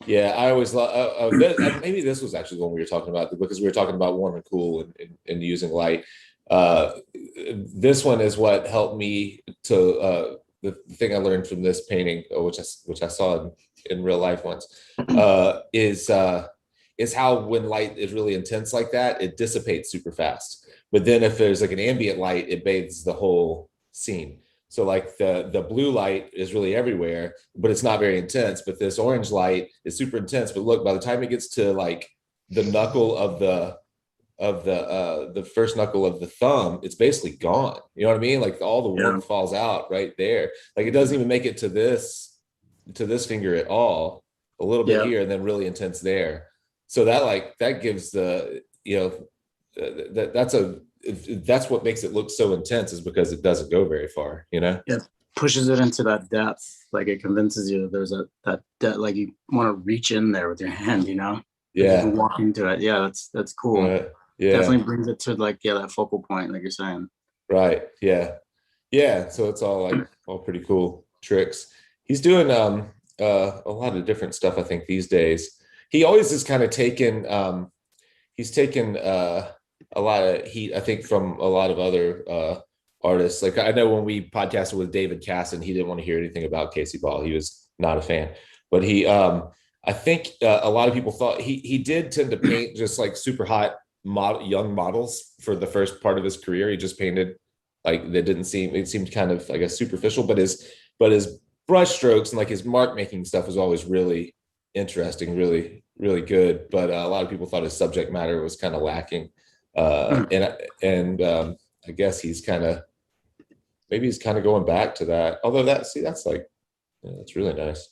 I always love. Maybe this was actually the one we were talking about, because we were talking about warm and cool and using light. This one is what helped me to the thing I learned from this painting, which I saw in real life once, is how when light is really intense like that, it dissipates super fast. But then if there's like an ambient light, it bathes the whole scene. So like the blue light is really everywhere, but it's not very intense. But this orange light is super intense. But look, by the time it gets to like the knuckle of the first knuckle of the thumb, it's basically gone. You know what I mean? Like all the warmth falls out right there. Like it doesn't even make it to this finger at all. A little bit here and then really intense there. So that gives that's what makes it look so intense, is because it doesn't go very far, It pushes it into that depth. Like it convinces you that there's that depth, like you want to reach in there with your hand, You can walk into it. That's cool. Definitely brings it to that focal point, like you're saying. Right. So it's all pretty cool tricks. He's doing a lot of different stuff, I think, these days. He always has kind of taken he's taken a lot of heat, I think, from a lot of other artists. Like I know when we podcasted with David Casson, he didn't want to hear anything about KC Ball. He was not a fan. But he I think a lot of people thought he did tend to paint just like super hot young models for the first part of his career. He just painted it seemed kind of, I guess, superficial, but his brush strokes and like his mark making stuff was always really interesting, really, really good. But a lot of people thought his subject matter was kind of lacking. And I guess he's kind of going back to that. Although that's really nice.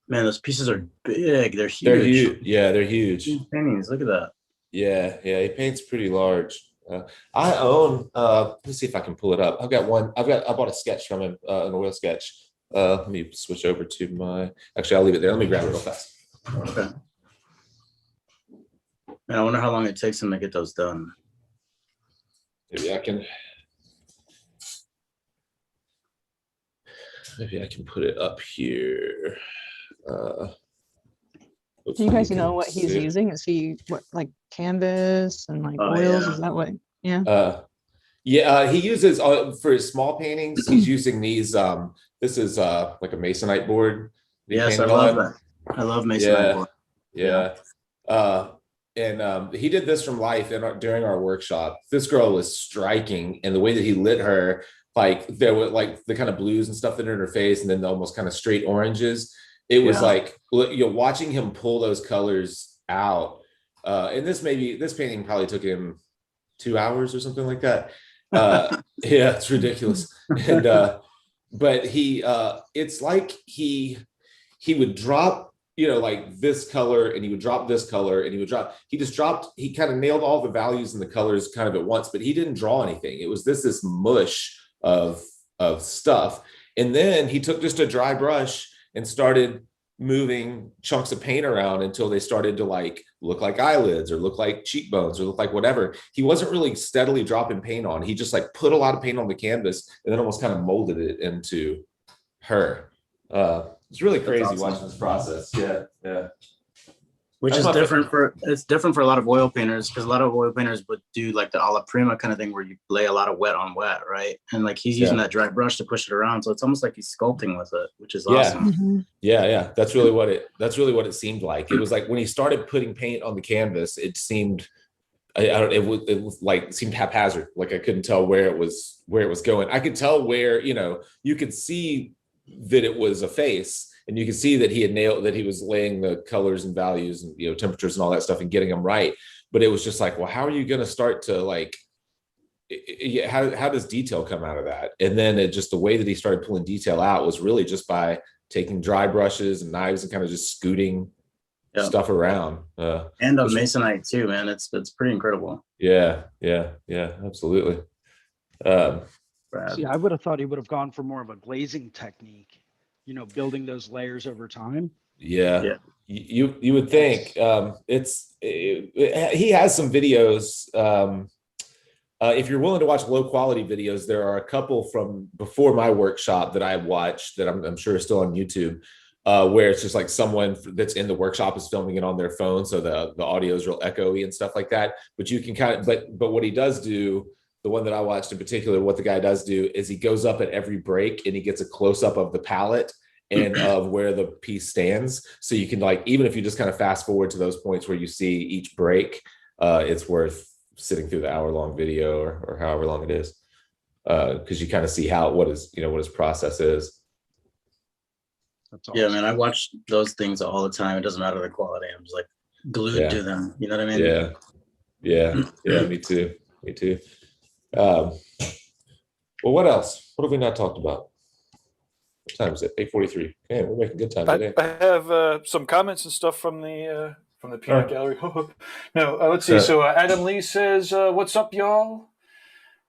Man, those pieces are big. They're huge. They're huge. Huge paintings. Look at that. Yeah. He paints pretty large. I own. Let's see if I can pull it up. I've got one. I bought a sketch from him, an oil sketch. Let me switch over to my. Actually, I'll leave it there. Let me grab it real fast. Okay. Man, I wonder how long it takes him to get those done. Maybe I can. Maybe I can put it up here. Do you guys know what he's using? Is he like canvas and like oils? Yeah. Is that what? Yeah. He uses for his small paintings. He's using these. This is like a masonite board. Yes, I love that. I love masonite board. Yeah. And he did this from life during our workshop. This girl was striking, and the way that he lit her, like there were like the kind of blues and stuff that are in her face, and then the almost kind of straight oranges. It was like watching him pull those colors out. And this painting probably took him 2 hours or something like that. Yeah, it's ridiculous. And but it's like he would drop, like this color, and he would drop this color, and he kind of nailed all the values and the colors kind of at once, but he didn't draw anything. It was this mush of stuff. And then he took just a dry brush and started moving chunks of paint around until they started to like look like eyelids or look like cheekbones or look like whatever. He wasn't really steadily dropping paint on. He just like put a lot of paint on the canvas and then almost kind of molded it into her. It's really crazy watching this process. Yeah. Which is different for a lot of oil painters, because a lot of oil painters would do like the alla prima kind of thing where you lay a lot of wet on wet, right? And like he's using that dry brush to push it around, so it's almost like he's sculpting with it, which is awesome. Mm-hmm. Yeah. That's really what it seemed like. It was like when he started putting paint on the canvas, it seemed it seemed haphazard. Like I couldn't tell where it was going. I could tell where, you could see that it was a face. And you can see that he had nailed that he was laying the colors and values and temperatures and all that stuff and getting them right. But it was just like, well, how are you going to start to like? How does detail come out of that? And then the way that he started pulling detail out was really just by taking dry brushes and knives and kind of just scooting stuff around. And a masonite too, man. It's pretty incredible. Yeah, absolutely. See, I would have thought he would have gone for more of a glazing technique. Building those layers over time. Yeah. You would think. He has some videos. If you're willing to watch low quality videos, there are a couple from before my workshop that I watched that I'm sure is still on YouTube, where it's just like someone that's in the workshop is filming it on their phone, so the audio is real echoey and stuff like that. But you can but what he does do. The one that I watched in particular, what the guy does do is he goes up at every break and he gets a close up of the palette and of where the piece stands. So you can even if you just kind of fast forward to those points where you see each break, it's worth sitting through the hour-long video or however long it is. Because you kind of see what his process is. That's awesome. Yeah, man, I watch those things all the time. It doesn't matter the quality. I'm just like glued to them. You know what I mean? Yeah, me too. Well, what else? What have we not talked about? What time is it? 8:43. Okay, we're making good time today. I have some comments and stuff from the peanut gallery. No, let's see. So Adam Lee says, "What's up, y'all?"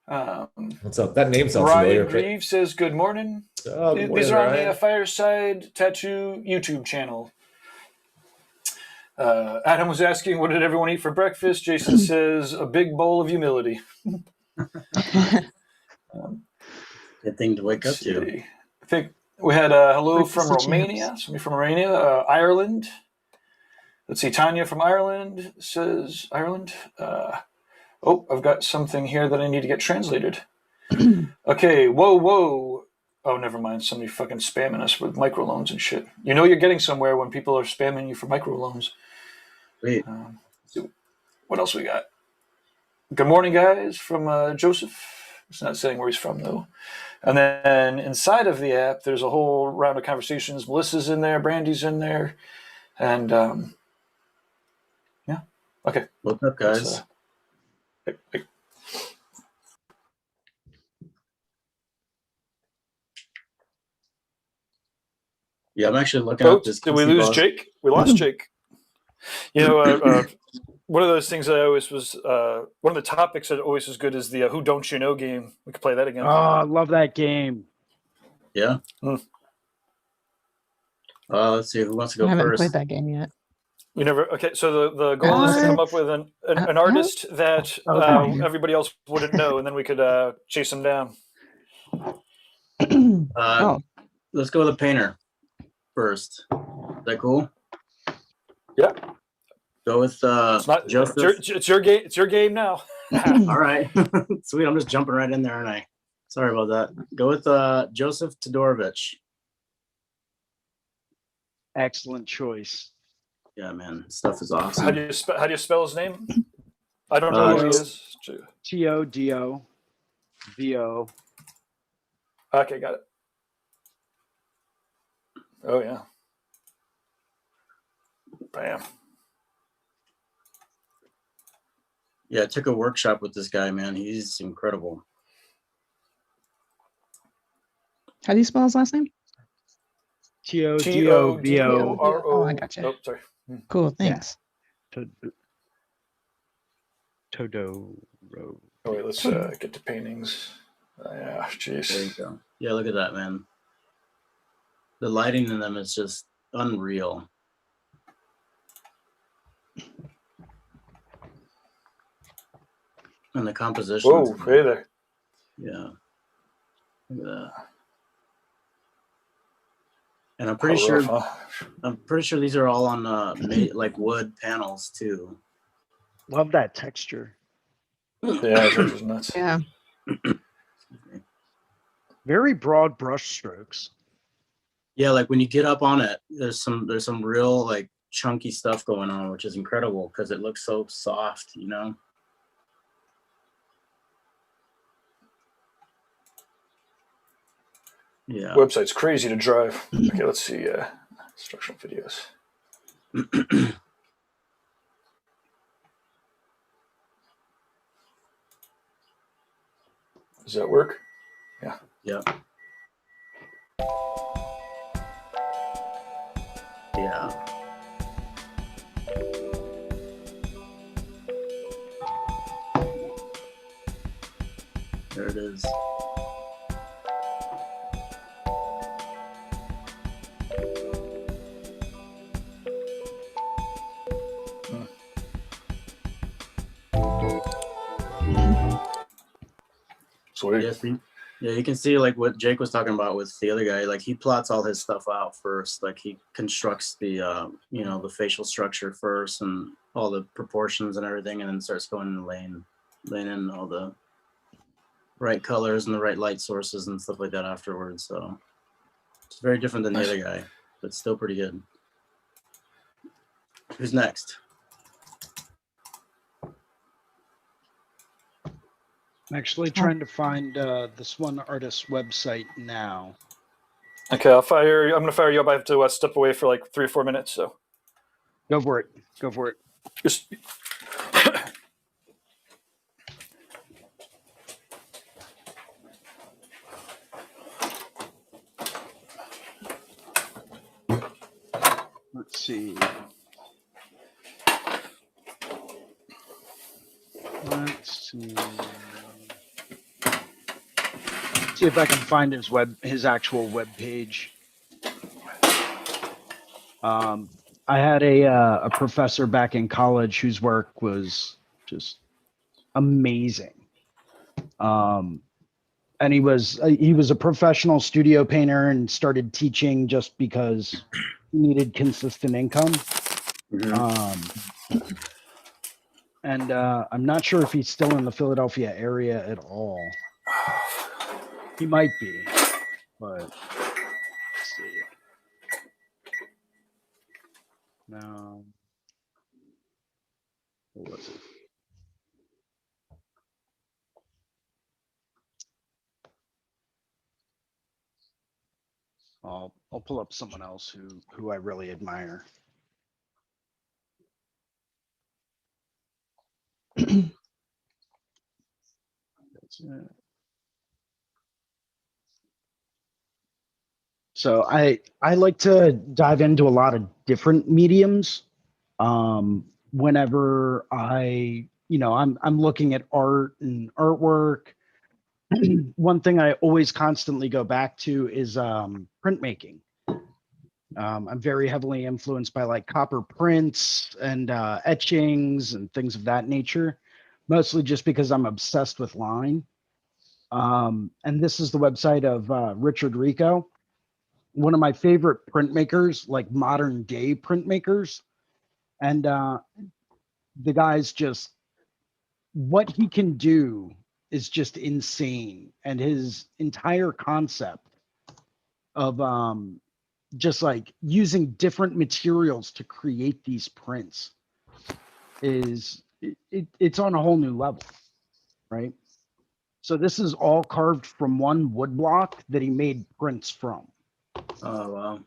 What's up? That name sounds Ryan familiar. Reeves says, "Good morning." Good morning, These are on Ryan. the Fireside Tattoo YouTube channel. Adam was asking, "What did everyone eat for breakfast?" Jason says, "A big bowl of humility." Good thing to wake up to. I think we had a hello from Romania. Somebody from Romania, Ireland. Let's see. Tanya from Ireland says Ireland. I've got something here that I need to get translated. Okay. Whoa. Oh, never mind. Somebody fucking spamming us with microloans and shit. You're getting somewhere when people are spamming you for microloans. Wait. What else we got? Good morning, guys, from Joseph. It's not saying where he's from, though. And then inside of the app, there's a whole round of conversations. Melissa's in there. Brandy's in there. And, yeah. Okay. What's up, guys? Hey. Yeah, I'm actually looking up this. Did we lose Jake? We lost Jake. one of those things that I always was one of the topics that always was good is the Who Don't You Know game. We could play that again. Oh, I love that game. Yeah. Let's see who wants to I go haven't first. played that game yet. You never. Okay, so the goal is to come up with an artist that everybody else wouldn't know, and then we could chase them down. Let's go with the painter first. Is that cool? Yeah. Go with Joseph. It's your game. It's your game now. All right. Sweet. I'm just jumping right in there, aren't I? Sorry about that. Go with Joseph Todorovich. Excellent choice. Yeah, man. Stuff is awesome. How do you spell his name? I don't know who he is. Todovo. Okay, got it. Oh yeah. Bam. Yeah, I took a workshop with this guy, man. He's incredible. How do you spell his last name? Todovo. Oh, I gotcha. Oh, sorry. Cool, thanks. Todoro. Oh wait, let's get to paintings. Yeah, jeez. There you go. Yeah, look at that, man. The lighting in them is just unreal. And the composition. Whoa, hey there. Yeah. Look at that. And I'm pretty sure these are all on like wood panels too. Love that texture. Yeah, this is nuts. Yeah. Very broad brush strokes. Yeah, like when you get up on it, there's some real like chunky stuff going on, which is incredible because it looks so soft, you know. Yeah. Website's crazy to drive. Okay, let's see. Instructional videos. Does that work? Yeah. Yeah. Yeah. There it is. Sweet. Yeah, you can see like what Jake was talking about with the other guy. Like he plots all his stuff out first. Like he constructs the the facial structure first and all the proportions and everything, and then starts going and laying in all the right colors and the right light sources and stuff like that afterwards. So it's very different than the other guy, but still pretty good. Who's next? I'm actually trying to find this one artist's website now. Okay, I'm gonna fire you up. I have to step away for like 3 or 4 minutes. So go for it. Go for it. Just let's see. See if I can find his actual web page. I had a professor back in college whose work was just amazing. And he was a professional studio painter and started teaching just because he needed consistent income. Mm-hmm. And I'm not sure if he's still in the Philadelphia area at all. He might be, but let's see. No. What was it? I'll pull up someone else who I really admire. That's it. So I like to dive into a lot of different mediums. whenever I'm looking at art and artwork. One thing I always constantly go back to is printmaking. I'm very heavily influenced by like copper prints and etchings and things of that nature, mostly just because I'm obsessed with line. And this is the website of Richard Rico, one of my favorite printmakers, like modern day printmakers. And the guy's just, what he can do is just insane. And his entire concept of just like using different materials to create these prints is it's on a whole new level, right? So this is all carved from one wood block that he made prints from. Oh wow.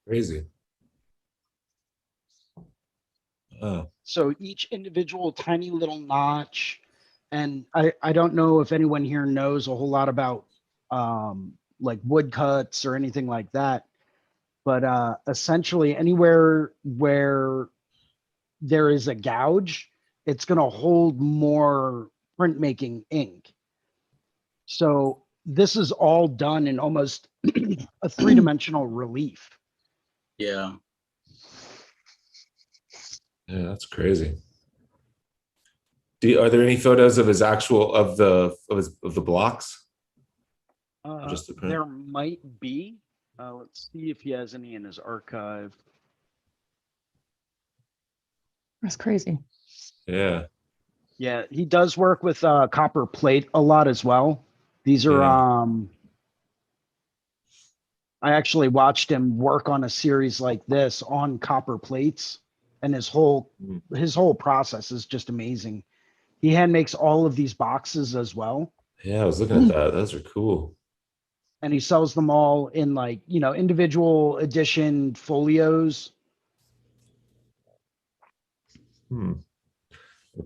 Crazy. Oh. So each individual tiny little notch, and I don't know if anyone here knows a whole lot about like woodcuts or anything like that, but essentially anywhere where there is a gouge, it's going to hold more printmaking ink. So this is all done in almost a three-dimensional relief. Yeah. Yeah, that's crazy. Are there any photos of his actual of the blocks? Just the print? There might be. Let's see if he has any in his archive. That's crazy. Yeah. Yeah, he does work with copper plate a lot as well. These are I actually watched him work on a series like this on copper plates, and his whole process is just amazing. He hand makes all of these boxes as well. Yeah, I was looking at that. Those are cool. And he sells them all in like, individual edition folios. I'll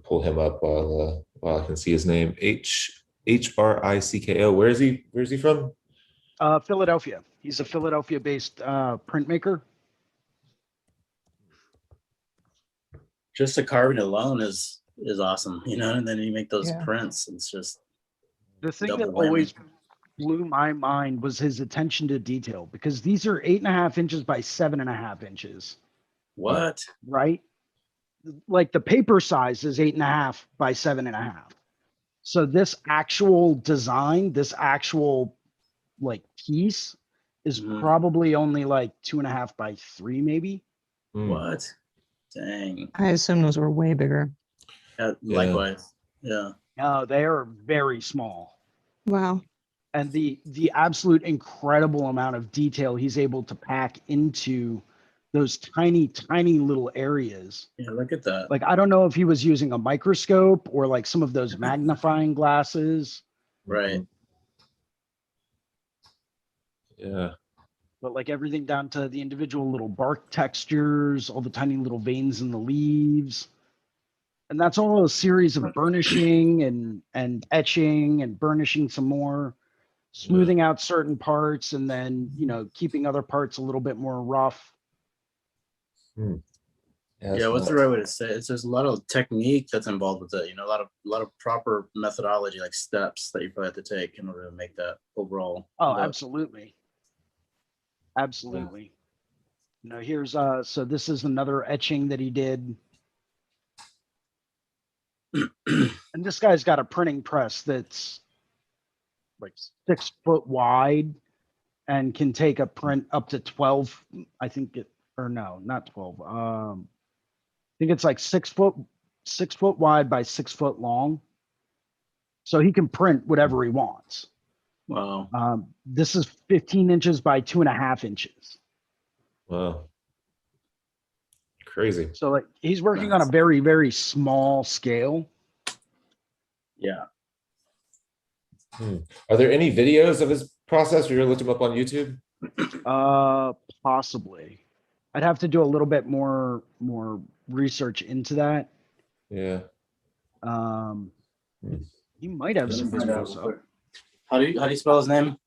pull him up while I can see his name. Hricko. Where is he from? Philadelphia. He's a Philadelphia-based printmaker. Just the carving alone is awesome, and then you make those prints. It's just the thing that always blew my mind was his attention to detail, because these are 8.5 inches by 7.5 inches. What? Right? Like the paper size is 8.5 by 7.5. So this actual design, this actual like piece is probably only like 2.5 by 3, maybe. What? Dang. I assume those were way bigger. Likewise. Yeah. No, they are very small. Wow. And the absolute incredible amount of detail he's able to pack into those tiny, tiny little areas. Yeah, look at that. Like, I don't know if he was using a microscope or like some of those magnifying glasses. Right. Yeah. But like everything down to the individual little bark textures, all the tiny little veins in the leaves. And that's all a series of burnishing and etching and burnishing some more, smoothing out certain parts, and then, keeping other parts a little bit more rough. Yeah, what's the right way to say it? There's a lot of technique that's involved with it. A lot of proper methodology, like steps that you probably have to take in order to make that overall. Oh, absolutely. Absolutely. Here's so this is another etching that he did. And this guy's got a printing press that's like 6 foot wide and can take a print up to 12. I think no, not 12. I think it's like 6 foot wide by 6 foot long. So he can print whatever he wants. Wow. This is 15 inches by 2.5 inches. Wow. Crazy. So like he's working on a very, very small scale. Yeah. Are there any videos of his process where you looked him up on YouTube? Possibly. I'd have to do a little bit more research into that. Yeah. He might have some videos up. How do you spell his name?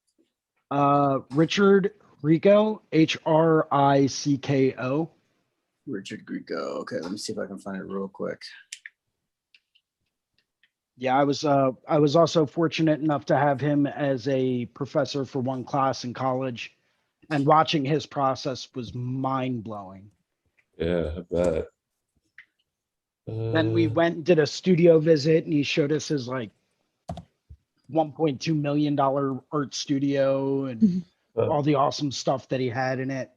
Richard Rico, Hricko. Richard Grieco. Okay, let me see if I can find it real quick. Yeah, I was also fortunate enough to have him as a professor for one class in college, and watching his process was mind blowing. Yeah, I bet. Then we went and did a studio visit, and he showed us his like $1.2 million art studio and all the awesome stuff that he had in it.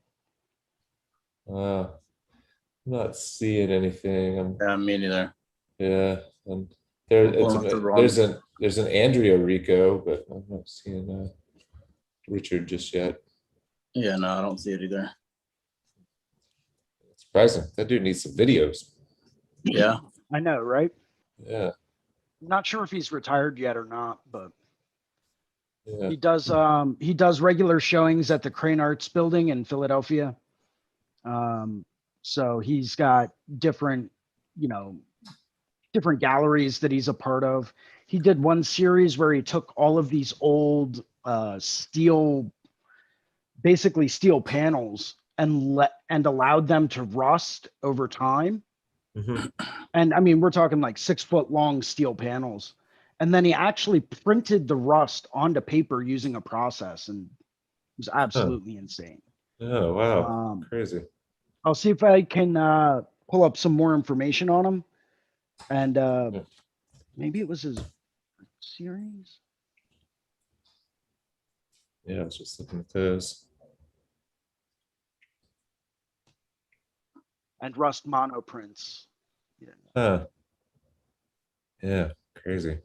I'm not seeing anything. Me neither. Yeah, and there's an Andrea Rico, but I'm not seeing Richard just yet. Yeah, no, I don't see it either. Surprising. That dude needs some videos. Yeah, I know, right? Yeah. Not sure if he's retired yet or not, but Yeah. he does regular showings at the Crane Arts building in Philadelphia. So he's got different galleries that he's a part of. He did one series where he took all of these old basically steel panels and allowed them to rust over time. Mm-hmm. And I mean, we're talking like 6-foot long steel panels. And then he actually printed the rust onto paper using a process, and it was absolutely insane. Oh, wow. Crazy. I'll see if I can pull up some more information on him. And maybe it was his series. Yeah, I was just looking at those. And rust monoprints. Huh. Yeah, crazy.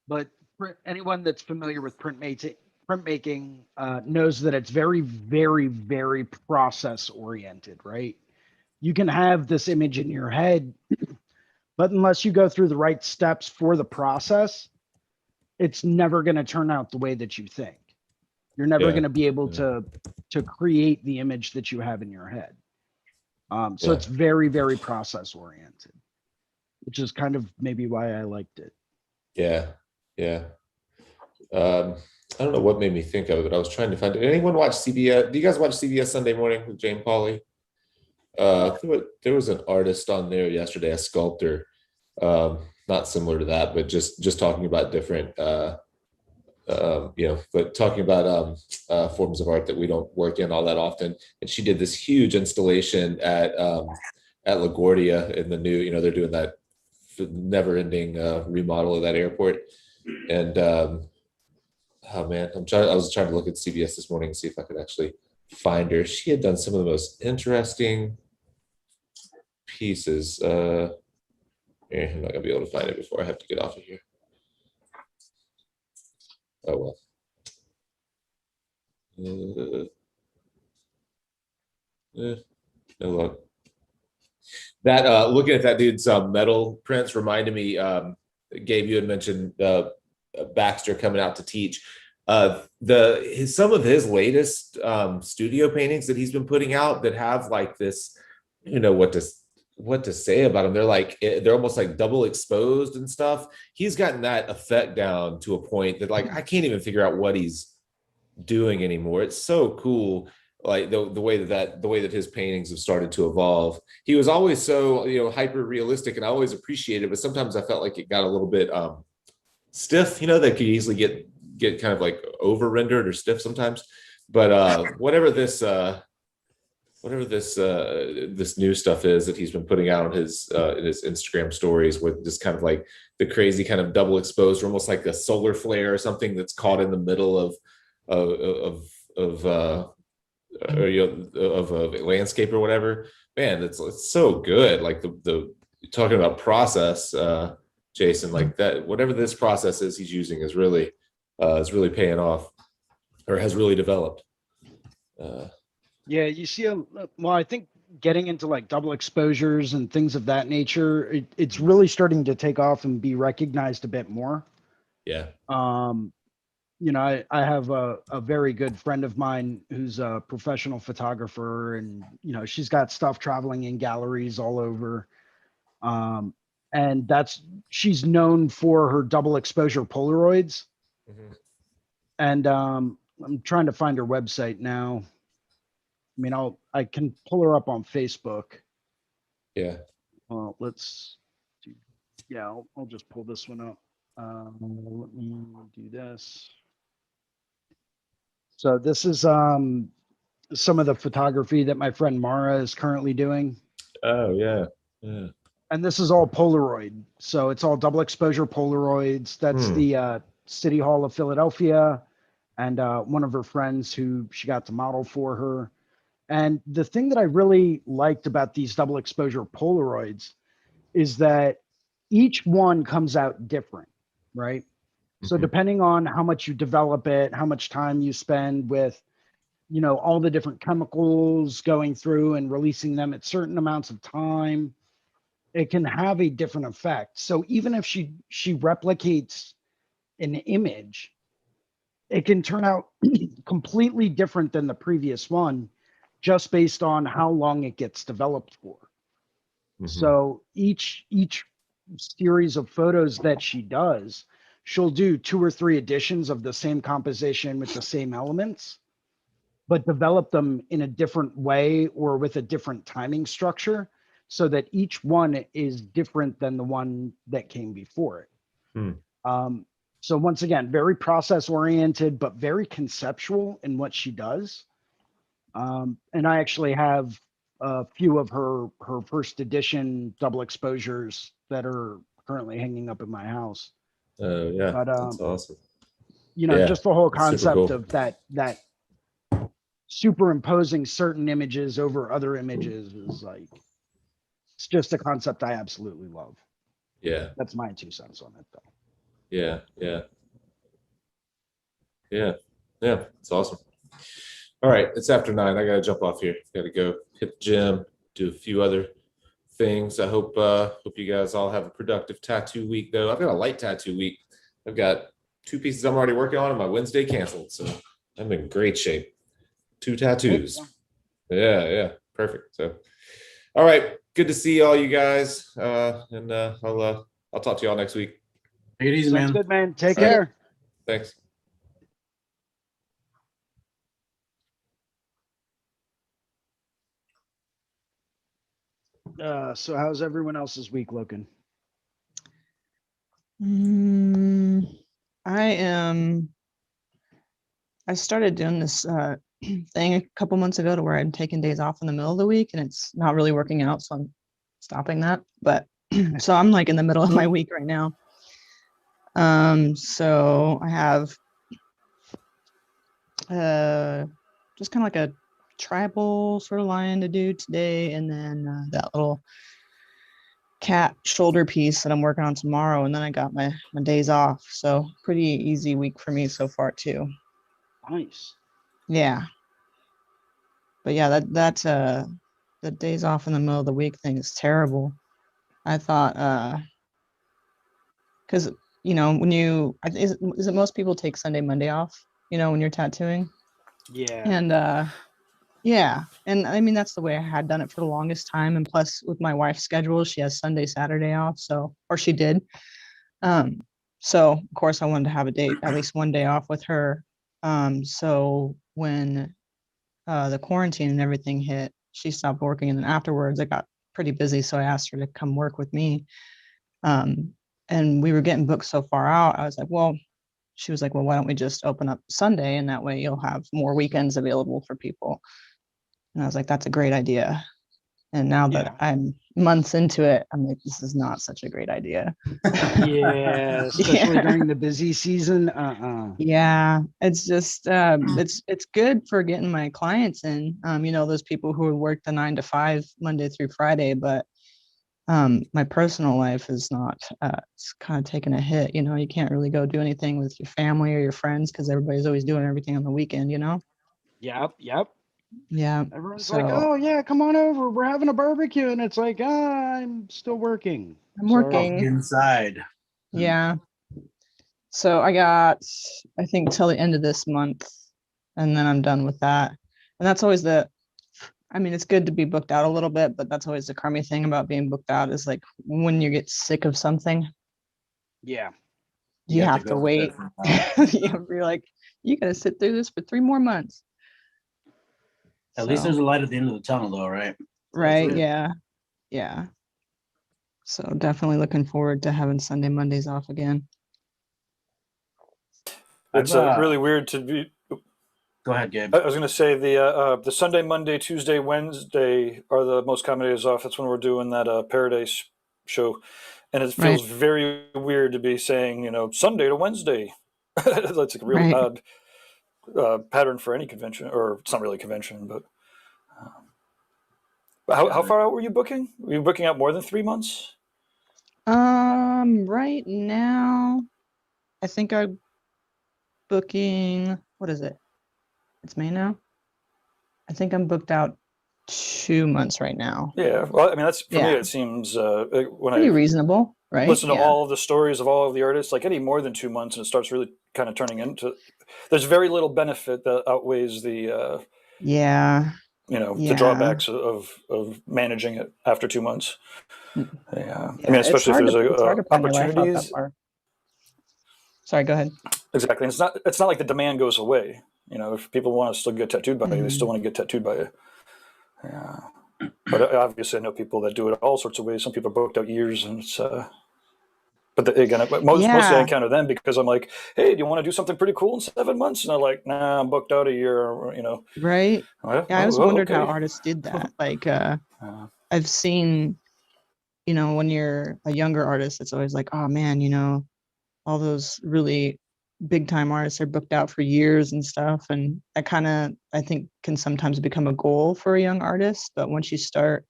But for anyone that's familiar with printmaking knows that it's very, very, very process oriented, right? You can have this image in your head, but unless you go through the right steps for the process, it's never going to turn out the way that you think. You're never going to be able to create the image that you have in your head. So it's very, very process oriented, which is kind of maybe why I liked it. Yeah. I don't know what made me think of it. I was trying to find it. Did anyone watch CBS? Do you guys watch CBS Sunday Morning with Jane Pauley? There was an artist on there yesterday, a sculptor, not similar to that, but just talking about different, but talking about forms of art that we don't work in all that often. And she did this huge installation at LaGuardia in the new, they're doing that never-ending remodel of that airport. And oh man, I was trying to look at CBS this morning and see if I could actually find her. She had done some of the most interesting pieces. I'm not gonna be able to find it before I have to get off of here. Oh well. No luck. That looking at that dude's metal prints reminded me. Gabe, you had mentioned Baxter coming out to teach. Some of his latest studio paintings that he's been putting out that have like this, what to say about them. They're almost like double exposed and stuff. He's gotten that effect down to a point that like I can't even figure out what he's doing anymore. It's so cool. Like the way that his paintings have started to evolve. He was always so hyper realistic, and I always appreciated it, but sometimes I felt like it got a little bit stiff. That could easily get kind of like over rendered or stiff sometimes. But whatever this new stuff is that he's been putting out on his in his Instagram stories, with just kind of like the crazy kind of double exposed, or almost like a solar flare or something that's caught in the middle of a landscape or whatever. Man, it's so good. Like the talking about process, Jason, like that, whatever this process is he's using is really paying off, or has really developed. Yeah, you see I think getting into like double exposures and things of that nature, it's really starting to take off and be recognized a bit more. Yeah. I have a very good friend of mine who's a professional photographer, and she's got stuff traveling in galleries all over. And she's known for her double exposure Polaroids. Mm-hmm. And I'm trying to find her website now. mean, I can pull her up on Facebook. Yeah. Well, let's do, yeah, I'll just pull this one up. Let me do this. So this is some of the photography that my friend Mara is currently doing. Oh yeah. Yeah. And this is all Polaroid. So it's all double exposure Polaroids. That's the City Hall of Philadelphia and one of her friends who she got to model for her. And the thing that I really liked about these double exposure Polaroids is that each one comes out different, right? So depending on how much you develop it, how much time you spend with, you know, all the different chemicals going through and releasing them at certain amounts of time, it can have a different effect. So even if she replicates an image, it can turn out completely different than the previous one, just based on how long it gets developed for. So each series of photos that she does, she'll do 2 or 3 editions of the same composition with the same elements, but develop them in a different way or with a different timing structure so that each one is different than the one that came before it. So once again, very process oriented, but very conceptual in what she does. And I actually have a few of her first edition double exposures that are currently hanging up in my house. Oh yeah, But that's awesome. you know, Yeah, just the whole that's super concept cool. of that superimposing certain images over other images is like, it's just a concept I absolutely love. Yeah. That's my 2 cents on it though. Yeah. It's awesome. All right, it's after 9. I gotta jump off here. Gotta go hit the gym, do a few other things. I hope you guys all have a productive tattoo week though. I've got a light tattoo week. I've got 2 pieces I'm already working on and my Wednesday canceled. So I'm in great shape. 2 tattoos. Yeah, perfect. So all right, good to see all you guys. And I'll talk to y'all next week. Take it easy, Sounds man. good, man. Take All right. care. Thanks. So how's everyone else's week looking? I started doing this thing a couple months ago to where I'm taking days off in the middle of the week and it's not really working out. So I'm stopping that. But so I'm like in the middle of my week right now. So I have just kind of like a tribal sort of lion to do today. And then that little cat shoulder piece that I'm working on tomorrow. And then I got my days off. So pretty easy week for me so far too. Nice. Yeah. But yeah, that's the days off in the middle of the week thing is terrible. I thought because you know when you is it most people take Sunday, Monday off, you know, when you're tattooing. Yeah. And yeah, and I mean that's the way I had done it for the longest time. And plus with my wife's schedule, she has Sunday, Saturday off, so or she did. So of course I wanted to have a day, at least one day off with her. So when the quarantine and everything hit, she stopped working. And then afterwards, I got pretty busy. So I asked her to come work with me. And we were getting booked so far out. I was like, well, she was like, well, why don't we just open up Sunday? And that way you'll have more weekends available for people. And I was like, that's a great idea. And now that I'm months into it, I'm like, this is not such a great idea. Yeah, especially during the busy season. Yeah, it's just it's good for getting my clients in. You know, those people who work the 9 to 5 Monday through Friday, but my personal life is not. It's kind of taking a hit. You know, you can't really go do anything with your family or your friends because everybody's always doing everything on the weekend. You know. Yep. Yeah. Everyone's like, oh yeah, come on over. We're having a barbecue, and it's like, I'm still working. I'm working inside. Yeah. So I got, I think, till the end of this month, and then I'm done with that. And that's always I mean, it's good to be booked out a little bit, but that's always the crummy thing about being booked out is like when you get sick of something. Yeah. You have to wait. You're like, you got to sit through this for 3 more months. At least there's a light at the end of the tunnel, though, right? Right. Yeah. Yeah. So definitely looking forward to having Sunday, Mondays off again. It's really weird to be. Go ahead, Gabe. I was going to say the Sunday, Monday, Tuesday, Wednesday are the most common days off. That's when we're doing that Paradise show, and it feels very weird to be saying, Sunday to Wednesday. That's like a really odd pattern for any convention, or it's not really a convention, but. How far out were you booking? Were you booking out more than 3 months? Right now, I think I'm booking. What is it? It's May now. I think I'm booked out 2 months right now. Yeah, well, I mean, that's for me. It seems when pretty reasonable, right? Listen to all of the stories of all of the artists, like any more than 2 months, and it starts really kind of turning into. There's very little benefit that outweighs the. The drawbacks of managing it after 2 months. Yeah, I mean, especially if there's opportunities. Sorry, go ahead. Exactly, and it's not like the demand goes away. If people want to still get tattooed by you, they still want to get tattooed by you. Yeah, but obviously, I know people that do it all sorts of ways. Some people are booked out years, and it's. But again, mostly I encounter them because I'm like, hey, do you want to do something pretty cool in 7 months? And they're like, nah, I'm booked out a year, Right. I always wondered how artists did that. Like, I've seen, when you're a younger artist, it's always like, oh man, all those really big time artists are booked out for years and stuff. And I think can sometimes become a goal for a young artist. But once you start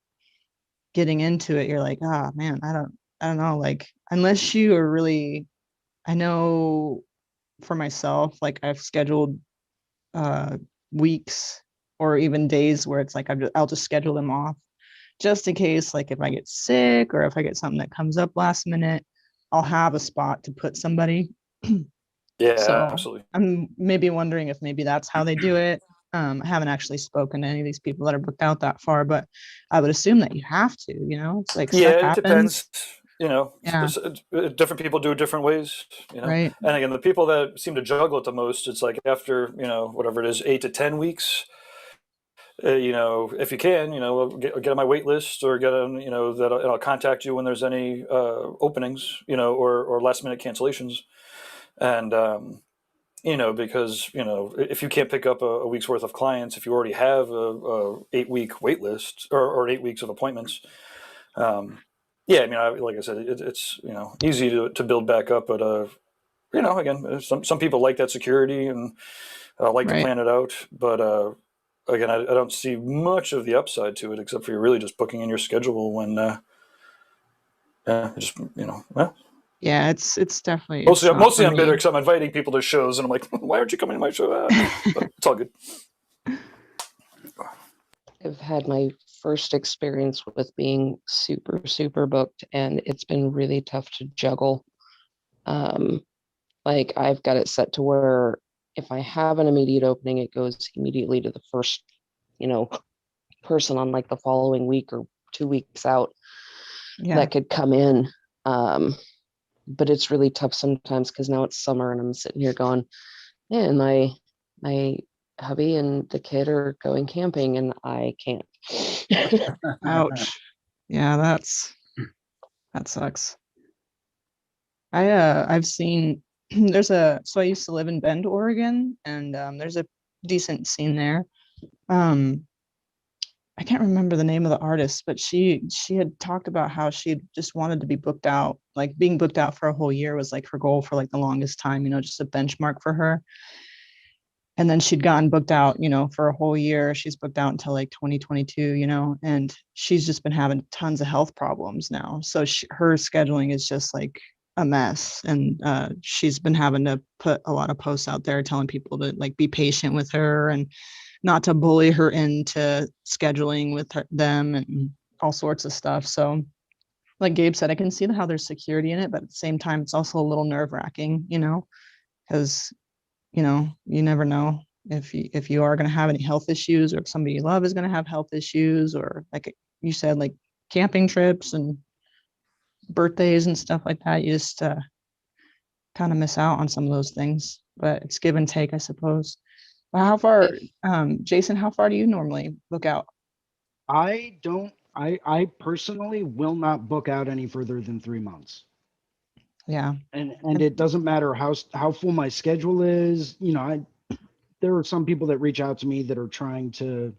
getting into it, you're like, man, I don't know, like, unless you are really, I know for myself, like I've scheduled weeks or even days where it's like I'll just schedule them off just in case, like if I get sick or if I get something that comes up last minute, I'll have a spot to put somebody. Yeah, so absolutely. I'm maybe wondering if maybe that's how they do it. I haven't actually spoken to any of these people that are booked out that far, but I would assume that you have to, it's like it depends. Different people do it different ways, Right. And again, the people that seem to juggle it the most, it's like after, whatever it is, 8 to 10 weeks, if you can, get on my wait list or get on, that I'll contact you when there's any openings, or last minute cancellations. And, because, if you can't pick up a week's worth of clients, if you already have a 8-week wait list or 8 weeks of appointments, I mean, like I said, it's easy to build back up, but again, some people like that security and like to plan it out, but again, I don't see much of the upside to it except for you're really just booking in your schedule when Yeah, it's definitely mostly I'm bitter because I'm inviting people to shows and I'm like, why aren't you coming to my show? But it's all good. I've had my first experience with being super, super booked, and it's been really tough to juggle. Like I've got it set to where if I have an immediate opening, it goes immediately to the first, person on like the following week or 2 weeks out that could come in. But it's really tough sometimes because now it's summer and I'm sitting here going, man, my hubby and the kid are going camping and I can't. Ouch. Yeah, that sucks. I've seen so I used to live in Bend, Oregon, and there's a decent scene there. I can't remember the name of the artist, but she had talked about how she just wanted to be booked out. Like being booked out for a whole year was like her goal for like the longest time, just a benchmark for her. And then she'd gotten booked out, for a whole year. She's booked out until like 2022, and she's just been having tons of health problems now. So her scheduling is just like a mess. And she's been having to put a lot of posts out there telling people to like be patient with her and not to bully her into scheduling with them and all sorts of stuff. So like Gabe said, I can see how there's security in it, but at the same time, it's also a little nerve wracking, because, you never know if you are going to have any health issues or if somebody you love is going to have health issues, or like you said, like camping trips and birthdays and stuff like that. You just kind of miss out on some of those things, but it's give and take, I suppose. How far, Jason, how far do you normally book out? I personally will not book out any further than 3 months. Yeah. And it doesn't matter how full my schedule is. There are some people that reach out to me that are trying to,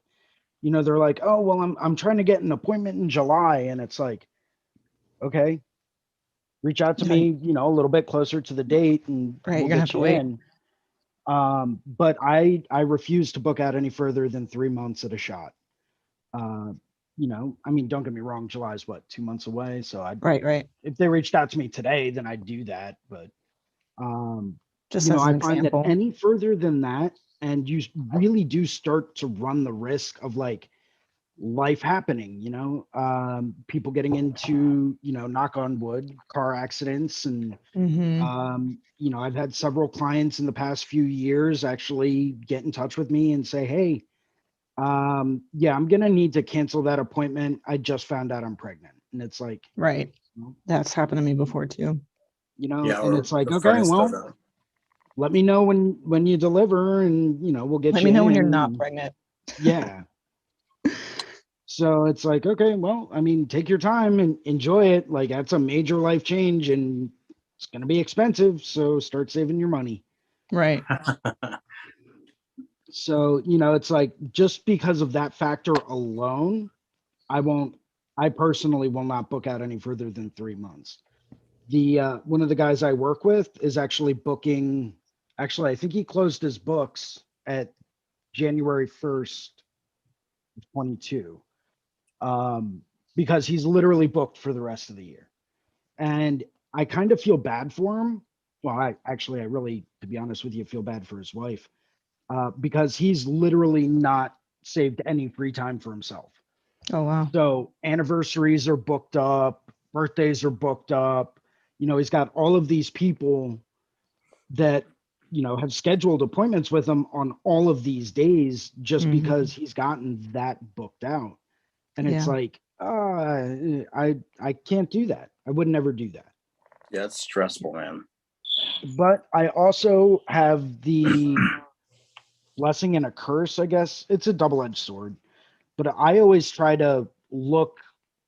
they're like, oh, well, I'm trying to get an appointment in July. And it's like, okay, reach out to me, a little bit closer to the date and Right, we'll you're gonna have get to you wait. in. But I refuse to book out any further than 3 months at a shot. I mean, don't get me wrong, July is what, 2 months away. So Right. if they reached out to me today, then I'd do that. But Just as an I find that example. any further than that, and you really do start to run the risk of like life happening, people getting into, knock on wood, car accidents. And, I've had several clients in the past few years actually get in touch with me and say, hey, yeah, I'm going to need to cancel that appointment. I just found out I'm pregnant. And it's like, Right. That's happened to me before too. And it's like, the okay, funniest well, stuff. let me know when you deliver and, we'll get Let you me know when you're in. not pregnant. Yeah. So it's like, okay, well, I mean, take your time and enjoy it. Like that's a major life change and it's going to be expensive. So start saving your money. Right. So, it's like, just because of that factor alone, I personally will not book out any further than 3 months. One of the guys I work with is actually booking. Actually, I think he closed his books at January 1st, 22. Because he's literally booked for the rest of the year. And I kind of feel bad for him. Well, I really, to be honest with you, feel bad for his wife, because he's literally not saved any free time for himself. Oh, wow. So anniversaries are booked up, birthdays are booked up. He's got all of these people that, have scheduled appointments with him on all of these days just because he's gotten that booked out. And it's like, I can't do that. I would never do that. Yeah, it's stressful, man. But I also have the blessing and a curse, I guess. It's a double-edged sword. But I always try to look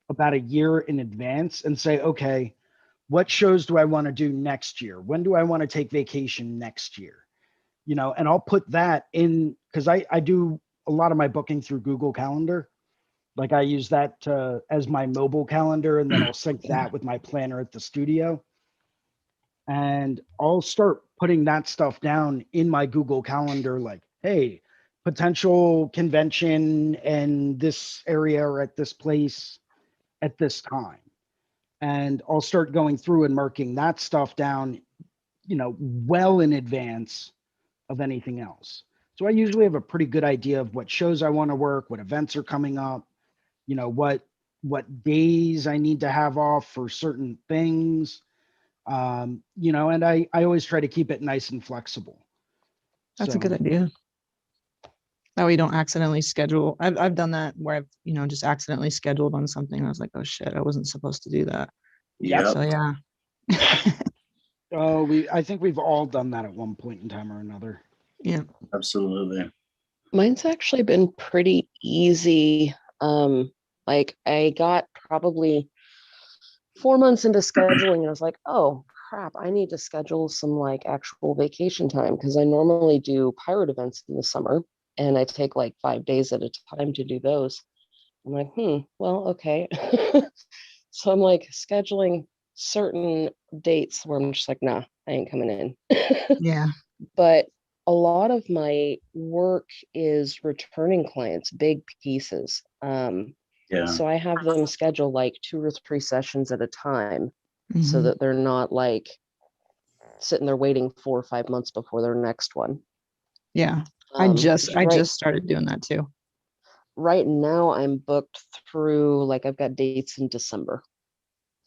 about a year in advance and say, okay, what shows do I want to do next year? When do I want to take vacation next year? And I'll put that in, because I do a lot of my booking through Google Calendar. Like I use that as my mobile calendar, and then I'll sync that with my planner at the studio. And I'll start putting that stuff down in my Google Calendar, like, hey, potential convention in this area or at this place at this time. And I'll start going through and marking that stuff down, well in advance of anything else. So I usually have a pretty good idea of what shows I want to work, what events are coming up, what days I need to have off for certain things. And I always try to keep it nice and flexible. That's a good idea. That way you don't accidentally schedule. I've done that where I've, just accidentally scheduled on something. And I was like, oh shit, I wasn't supposed to do that. Yeah. So yeah. I think we've all done that at one point in time or another. Yeah. Absolutely. Mine's actually been pretty easy. Like I got probably 4 months into scheduling and I was like, oh crap, I need to schedule some like actual vacation time because I normally do pirate events in the summer and I take like 5 days at a time to do those. I'm like, well, okay. So I'm like scheduling certain dates where I'm just like, nah, I ain't coming in. Yeah. But a lot of my work is returning clients, big pieces. So I have them schedule like 2 or 3 sessions at a time so that they're not like sitting there waiting 4 or 5 months before their next one. Yeah. I just started doing that too. Right now I'm booked through, like I've got dates in December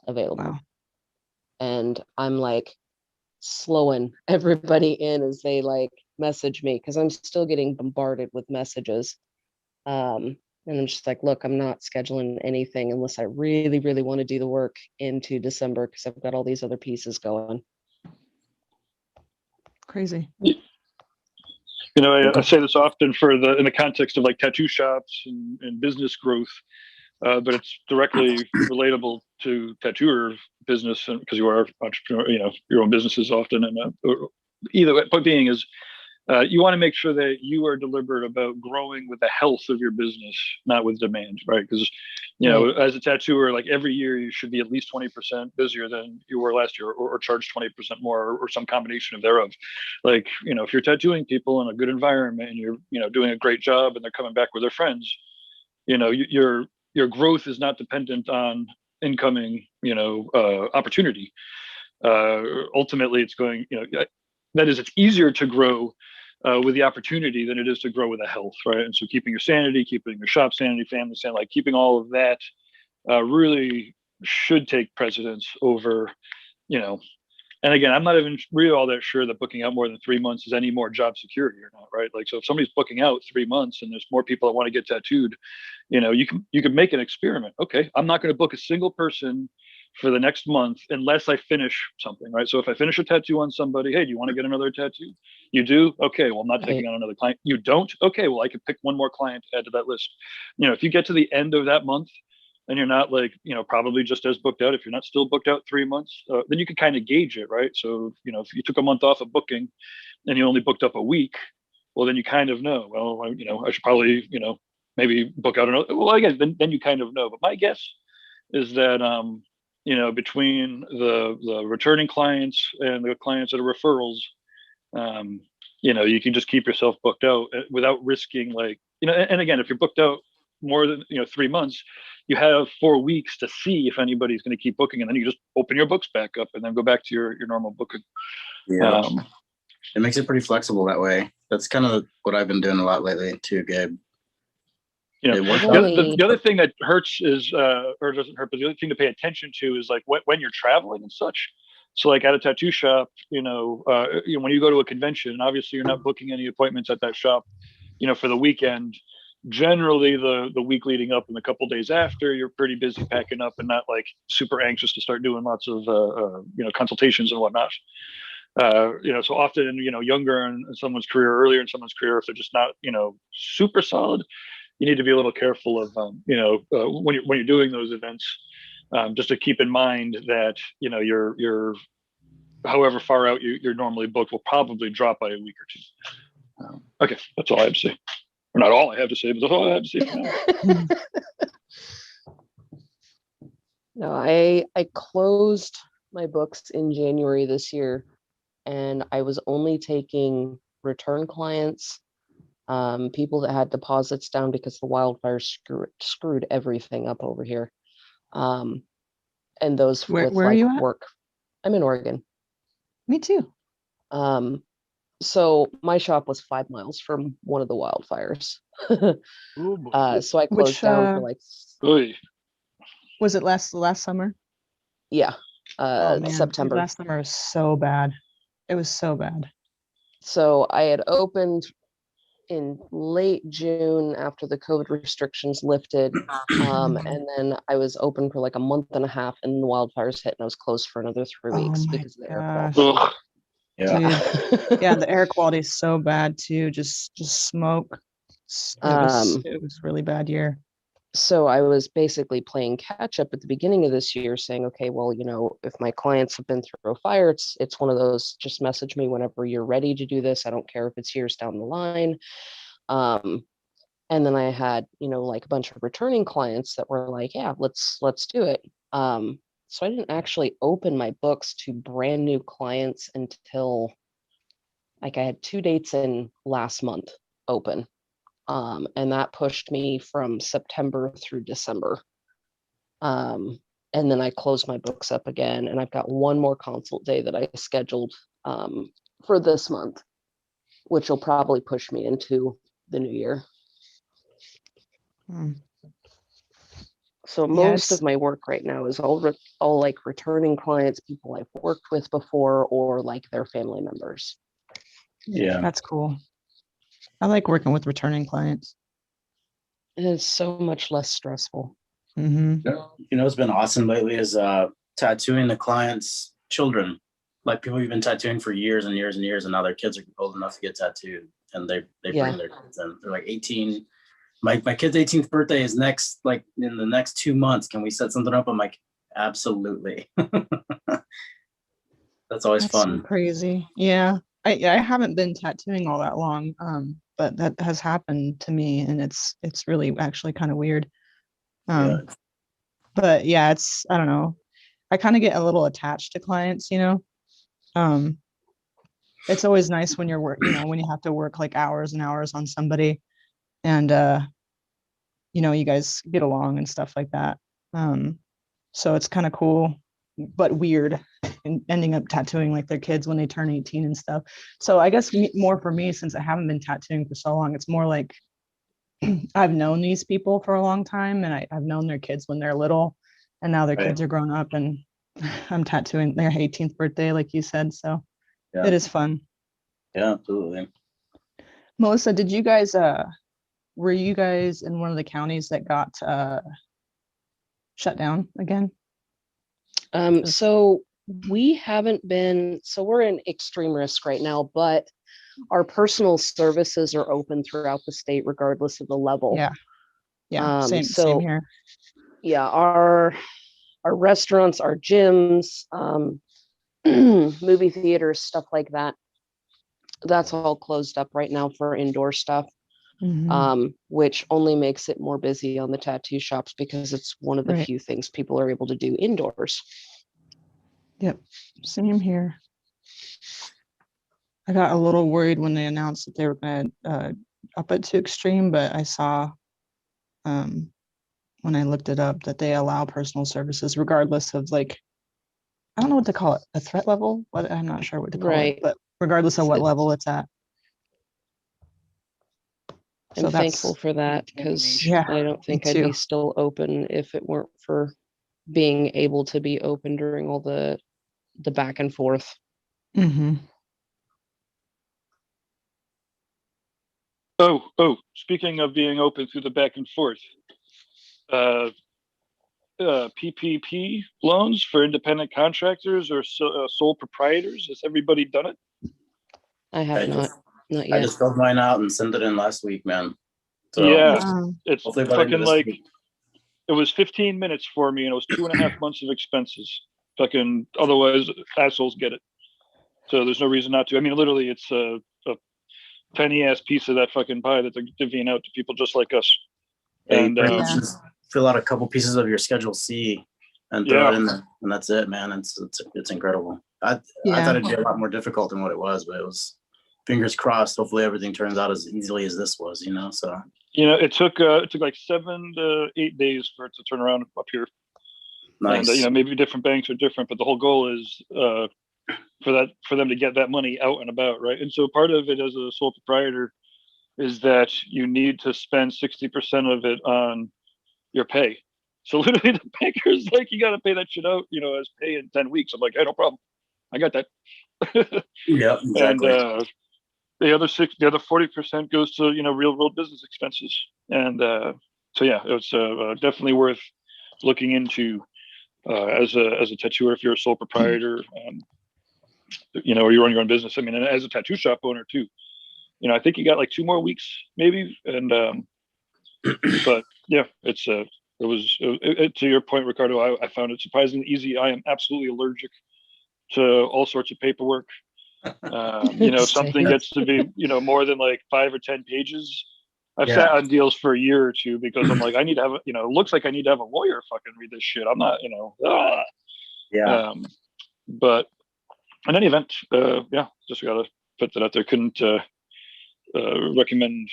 available. Wow. And I'm like slowing everybody in as they like message me because I'm still getting bombarded with messages. And I'm just like, look, I'm not scheduling anything unless I really, really want to do the work into December because I've got all these other pieces going. Crazy. You know, I say this often in the context of like tattoo shops and business growth, but it's directly relatable to tattooer business, and because you are entrepreneur, you know, your own businesses often, and either way, point being is you want to make sure that you are deliberate about growing with the health of your business, not with demand, right? Because, you know, as a tattooer, like every year you should be at least 20% busier than you were last year, or charge 20% more, or some combination of thereof. Like, you know, if you're tattooing people in a good environment and you're, you know, doing a great job and they're coming back with their friends, you know, your growth is not dependent on incoming, you know, opportunity. Ultimately, it's going, you know, that is, it's easier to grow with the opportunity than it is to grow with the health, right? And so keeping your sanity, keeping your shop sanity, family sanity, like keeping all of that really should take precedence over, you know, and again, I'm not even really all that sure that booking out more than 3 months is any more job security or not, right? Like, so if somebody's booking out 3 months and there's more people that want to get tattooed, you know, you can make an experiment. Okay, I'm not going to book a single person for the next month unless I finish something, right? So if I finish a tattoo on somebody, hey, do you want to get another tattoo? You do? Okay, well, I'm not taking on another client. You don't? Okay, well, I could pick one more client to add to that list. You know, if you get to the end of that month and you're not, like, you know, probably just as booked out, if you're not still booked out 3 months, then you can kind of gauge it, right? So, you know, if you took a month off of booking and you only booked up a week, well, then you kind of know, well, you know, I should probably, you know, maybe book out another. Well, again, then you kind of know. But my guess is that, you know, between the returning clients and the clients that are referrals, you know, you can just keep yourself booked out without risking, like, you know, and again, if you're booked out more than, you know, 3 months, you have 4 weeks to see if anybody's going to keep booking, and then you just open your books back up and then go back to your normal booking. Yeah. It makes it pretty flexible that way. That's kind of what I've been doing a lot lately too, Gabe. You know, the other thing that hurts is, or doesn't hurt, but the other thing to pay attention to is like when you're traveling and such. So like at a tattoo shop, you know, when you go to a convention, obviously you're not booking any appointments at that shop, you know, for the weekend. Generally the week leading up and the couple days after, you're pretty busy packing up and not like super anxious to start doing lots of, you know, consultations and whatnot. You know, so often, you know, younger in someone's career, earlier in someone's career, if they're just not, you know, super solid, you need to be a little careful of, you know, when you're doing those events, just to keep in mind that, you know, you're however far out you're normally booked will probably drop by a week or two. Okay, that's all I have to say. Or not all I have to say, but that's all I have to say for now. No, I closed my books in January this year, and I was only taking return clients, people that had deposits down because the wildfires screwed everything up over here. And those Where with are like you at? work. I'm in Oregon. Me too. So my shop was 5 miles from one of the wildfires. So I closed down for like. Was it last summer? Yeah. Oh, man. September. Last summer was so bad. It was so bad. So I had opened in late June after the COVID restrictions lifted. And then I was open for like a month and a half, and the wildfires hit, and I was closed for another 3 weeks because of the air quality. Yeah. Yeah, the air quality is so bad too. Just smoke. It was really bad year. So I was basically playing catch up at the beginning of this year, saying, okay, well, you know, if my clients have been through a fire, it's one of those, just message me whenever you're ready to do this. I don't care if it's years down the line. And then I had, you know, like a bunch of returning clients that were like, yeah, let's do it. So I didn't actually open my books to brand new clients until like I had 2 dates in last month open. And that pushed me from September through December. And then I closed my books up again, and I've got one more consult day that I scheduled for this month, which will probably push me into the new year. So most of my work right now is all like returning clients, people I've worked with before, or like their family members. Yeah, that's cool. I like working with returning clients. It is so much less stressful. Mm-hmm. You know, what's been awesome lately is tattooing the clients' children. Like people who've been tattooing for years and years and years, and now their kids are old enough to get tattooed. and they Yeah. bring their kids in. They're like 18. My kid's 18th birthday is next, like in the next 2 months. Can we set something up? I'm like, absolutely. That's always That's so fun. crazy. Yeah. I haven't been tattooing all that long, but that has happened to me, and it's really actually kind of weird. Yeah. But yeah, I don't know. I kind of get a little attached to clients, you know. It's always nice when when you have to work like hours and hours on somebody, and you guys get along and stuff like that. So it's kind of cool, but weird, and ending up tattooing like their kids when they turn 18 and stuff. So I guess more for me, since I haven't been tattooing for so long, it's more like I've known these people for a long time, and I've known their kids when they're little, and now their kids are grown up, and I'm tattooing their 18th birthday, like you said. So it is fun. Yeah, absolutely. Melissa, were you guys in one of the counties that got shut down again? So we haven't been, so we're in extreme risk right now, but our personal services are open throughout the state, regardless of the level. Yeah. Same here. Yeah, our restaurants, our gyms, movie theaters, stuff like that. That's all closed up right now for indoor stuff. Which only makes it more busy on the tattoo shops, because it's one of the few things people are able to do indoors. Yep, same here. I got a little worried when they announced that they were going to up it to extreme, but I saw when I looked it up that they allow personal services regardless of, like, I don't know what to call it, a threat level. I'm not sure what to call it, but regardless of what level it's at. I'm thankful for that, because I don't think I'd be still open if it weren't for being able to be open during all the back and forth. Oh, speaking of being open through the back and forth, PPP loans for independent contractors or sole proprietors. Has everybody done it? I have not yet. I just filled mine out and sent it in last week, man. So yeah, it's fucking like, it was 15 minutes for me, and it was 2.5 months of expenses. Fucking, otherwise assholes get it. So there's no reason not to. I mean, literally, it's a penny ass piece of that fucking pie that they're divvying out to people just like us. And just fill out a couple pieces of your Schedule C and throw it in there, and that's it, man. It's incredible. I thought it'd be a lot more difficult than what it was, but it was, fingers crossed. Hopefully everything turns out as easily as this was, So it took like 7 to 8 days for it to turn around up here. Nice. And maybe different banks are different, but the whole goal is for them to get that money out and about, right? And so part of it as a sole proprietor is that you need to spend 60% of it on your pay. So literally the banker's like, you got to pay that shit out, as pay in 10 weeks. I'm like, hey, no problem. I got that. Yeah, exactly. And the other 40% goes to, real world business expenses. And so, yeah, it's definitely worth looking into as a tattooer, if you're a sole proprietor, or you run your own business. I mean, and as a tattoo shop owner too, I think you got like 2 more weeks maybe. And but yeah, to your point, Ricardo, I found it surprisingly easy. I am absolutely allergic to all sorts of paperwork. Something gets to be, more than like 5 or 10 pages. I've sat on deals for a year or two because I'm like, I need to have, it looks like I need to have a lawyer fucking read this shit. I'm not, but in any event, just gotta put that out there. Couldn't recommend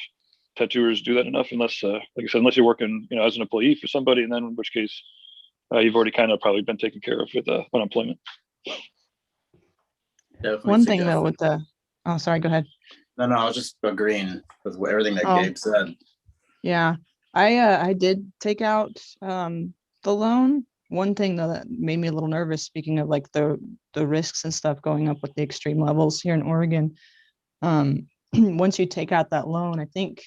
tattooers do that enough, unless, like I said, unless you're working, as an employee for somebody, and then in which case you've already kind of probably been taken care of with unemployment. One thing though with oh, sorry, go ahead. No, I was just agreeing with everything that Gabe said. Yeah, I did take out the loan. One thing though that made me a little nervous, speaking of like the risks and stuff going up with the extreme levels here in Oregon, once you take out that loan, I think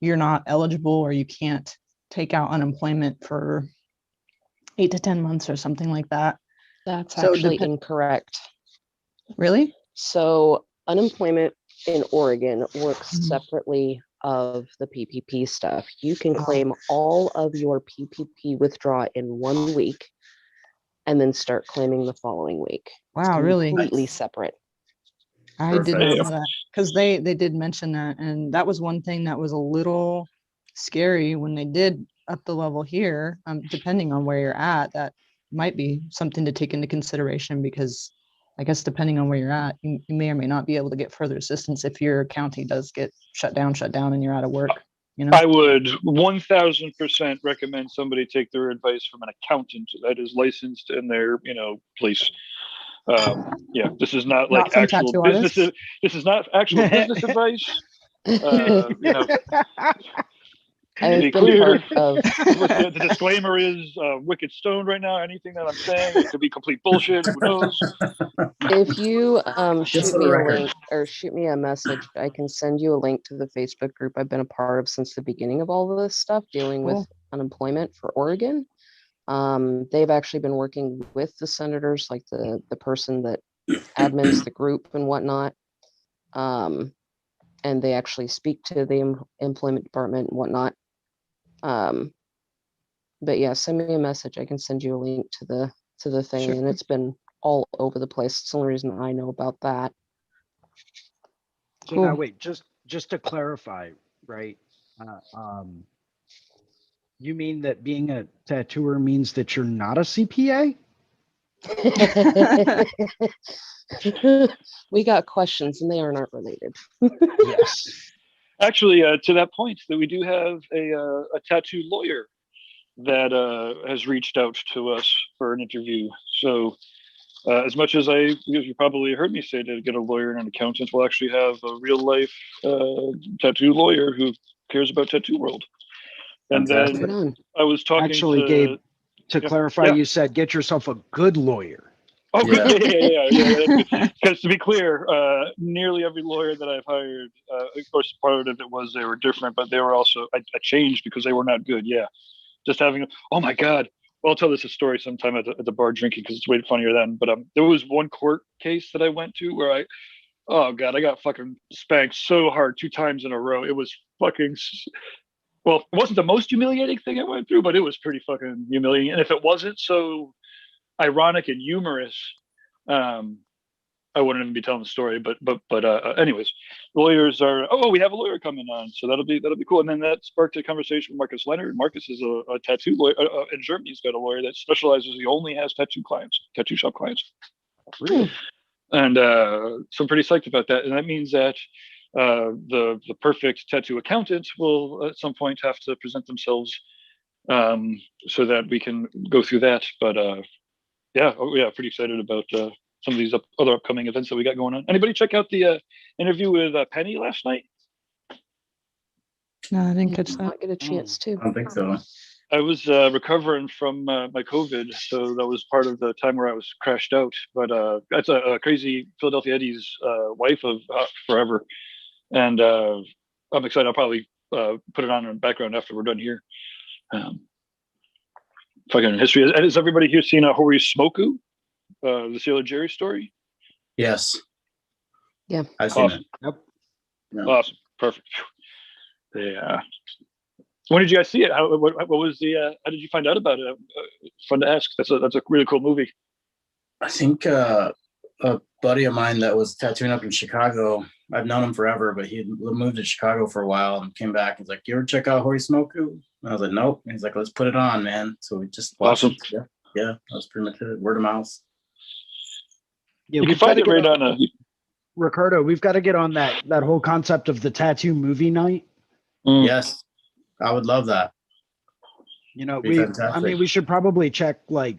you're not eligible, or you can't take out unemployment for 8 to 10 months or something like that. That's actually incorrect. Really? So unemployment in Oregon works separately of the PPP stuff. You can claim all of your PPP withdrawal in 1 week and then start claiming the following week. Wow, really? Completely separate. I did not know that, because they did mention that, and that was one thing that was a little scary when they did up the level here. Depending on where you're at, that might be something to take into consideration, because I guess depending on where you're at, you may or may not be able to get further assistance if your county does get shut down and you're out of work. You know, I would 1000% recommend somebody take their advice from an accountant that is licensed in their, place. Yeah, this is not like from actual tattoo business. artists? This is not actual business advice. I've Be been clear. part of The disclaimer is wicked stoned right now. Anything that I'm saying, it could be complete bullshit. Who knows? if you Just shoot for the me a record. link or shoot me a message, I can send you a link to the Facebook group I've been a part of since the beginning of all of this stuff dealing with unemployment for Oregon. They've actually been working with the senators, like the person that admins the group and whatnot. And they actually speak to the employment department and whatnot. But yeah, send me a message. I can send you a link to the thing, Sure. and it's been all over the place. It's the only reason I know about that. So now wait, just to clarify, right? You mean that being a tattooer means that you're not a CPA? We got questions, and they are not related. Yes. Actually, to that point, that we do have a tattoo lawyer that has reached out to us for an interview. So as much as you probably heard me say to get a lawyer and an accountant, we'll actually have a real life tattoo lawyer who cares about tattoo world. And then I was talking Actually, Gabe, to clarify, you said get yourself a good lawyer. Oh, yeah. Because to be clear, nearly every lawyer that I've hired, of course, part of it was they were different, but they were also, I changed because they were not good. Yeah. Just having, oh my God. Well, I'll tell this a story sometime at the bar drinking because it's way funnier then. But there was one court case that I went to where oh God, I got fucking spanked so hard 2 times in a row. It was fucking, well, it wasn't the most humiliating thing I went through, but it was pretty fucking humiliating. And if it wasn't so ironic and humorous, I wouldn't even be telling the story. But anyways, lawyers are. Oh, we have a lawyer coming on, so that'll be cool. And then that sparked a conversation with Marcus Leonard. Marcus is a tattoo lawyer in Germany. He's got a lawyer that specializes. He only has tattoo shop clients. Really? And so I'm pretty psyched about that. And that means that the perfect tattoo accountant will at some point have to present themselves so that we can go through that. But pretty excited about some of these other upcoming events that we got going on. Anybody check out the interview with Penny last night? No, I didn't catch that. Not get a chance to. I don't think so. I was recovering from my COVID, so that was part of the time where I was crashed out. But that's a crazy Philadelphia Eddie's wife of forever, and I'm excited. I'll probably put it on in the background after we're done here. Fucking history. Has everybody here seen Hori Smoku, the Sailor Jerry story? Yes. Yeah. I've seen Awesome. it. Yep. Yeah. Awesome. Perfect. Yeah. When did you guys see it? What was the? How did you find out about it? Fun to ask. That's a really cool movie. I think a buddy of mine that was tattooing up in Chicago. I've known him forever, but he moved to Chicago for a while and came back. He's like, "You ever check out Hori Smoku?" And I was like, "Nope." And he's like, "Let's put it on, man." So we just watched Awesome. it. Yeah, that was pretty much it. Word of mouth. Yeah, You can find it right on. Ricardo, we've got to get on that whole concept of the tattoo movie night. Yes, I would love that. We should probably check like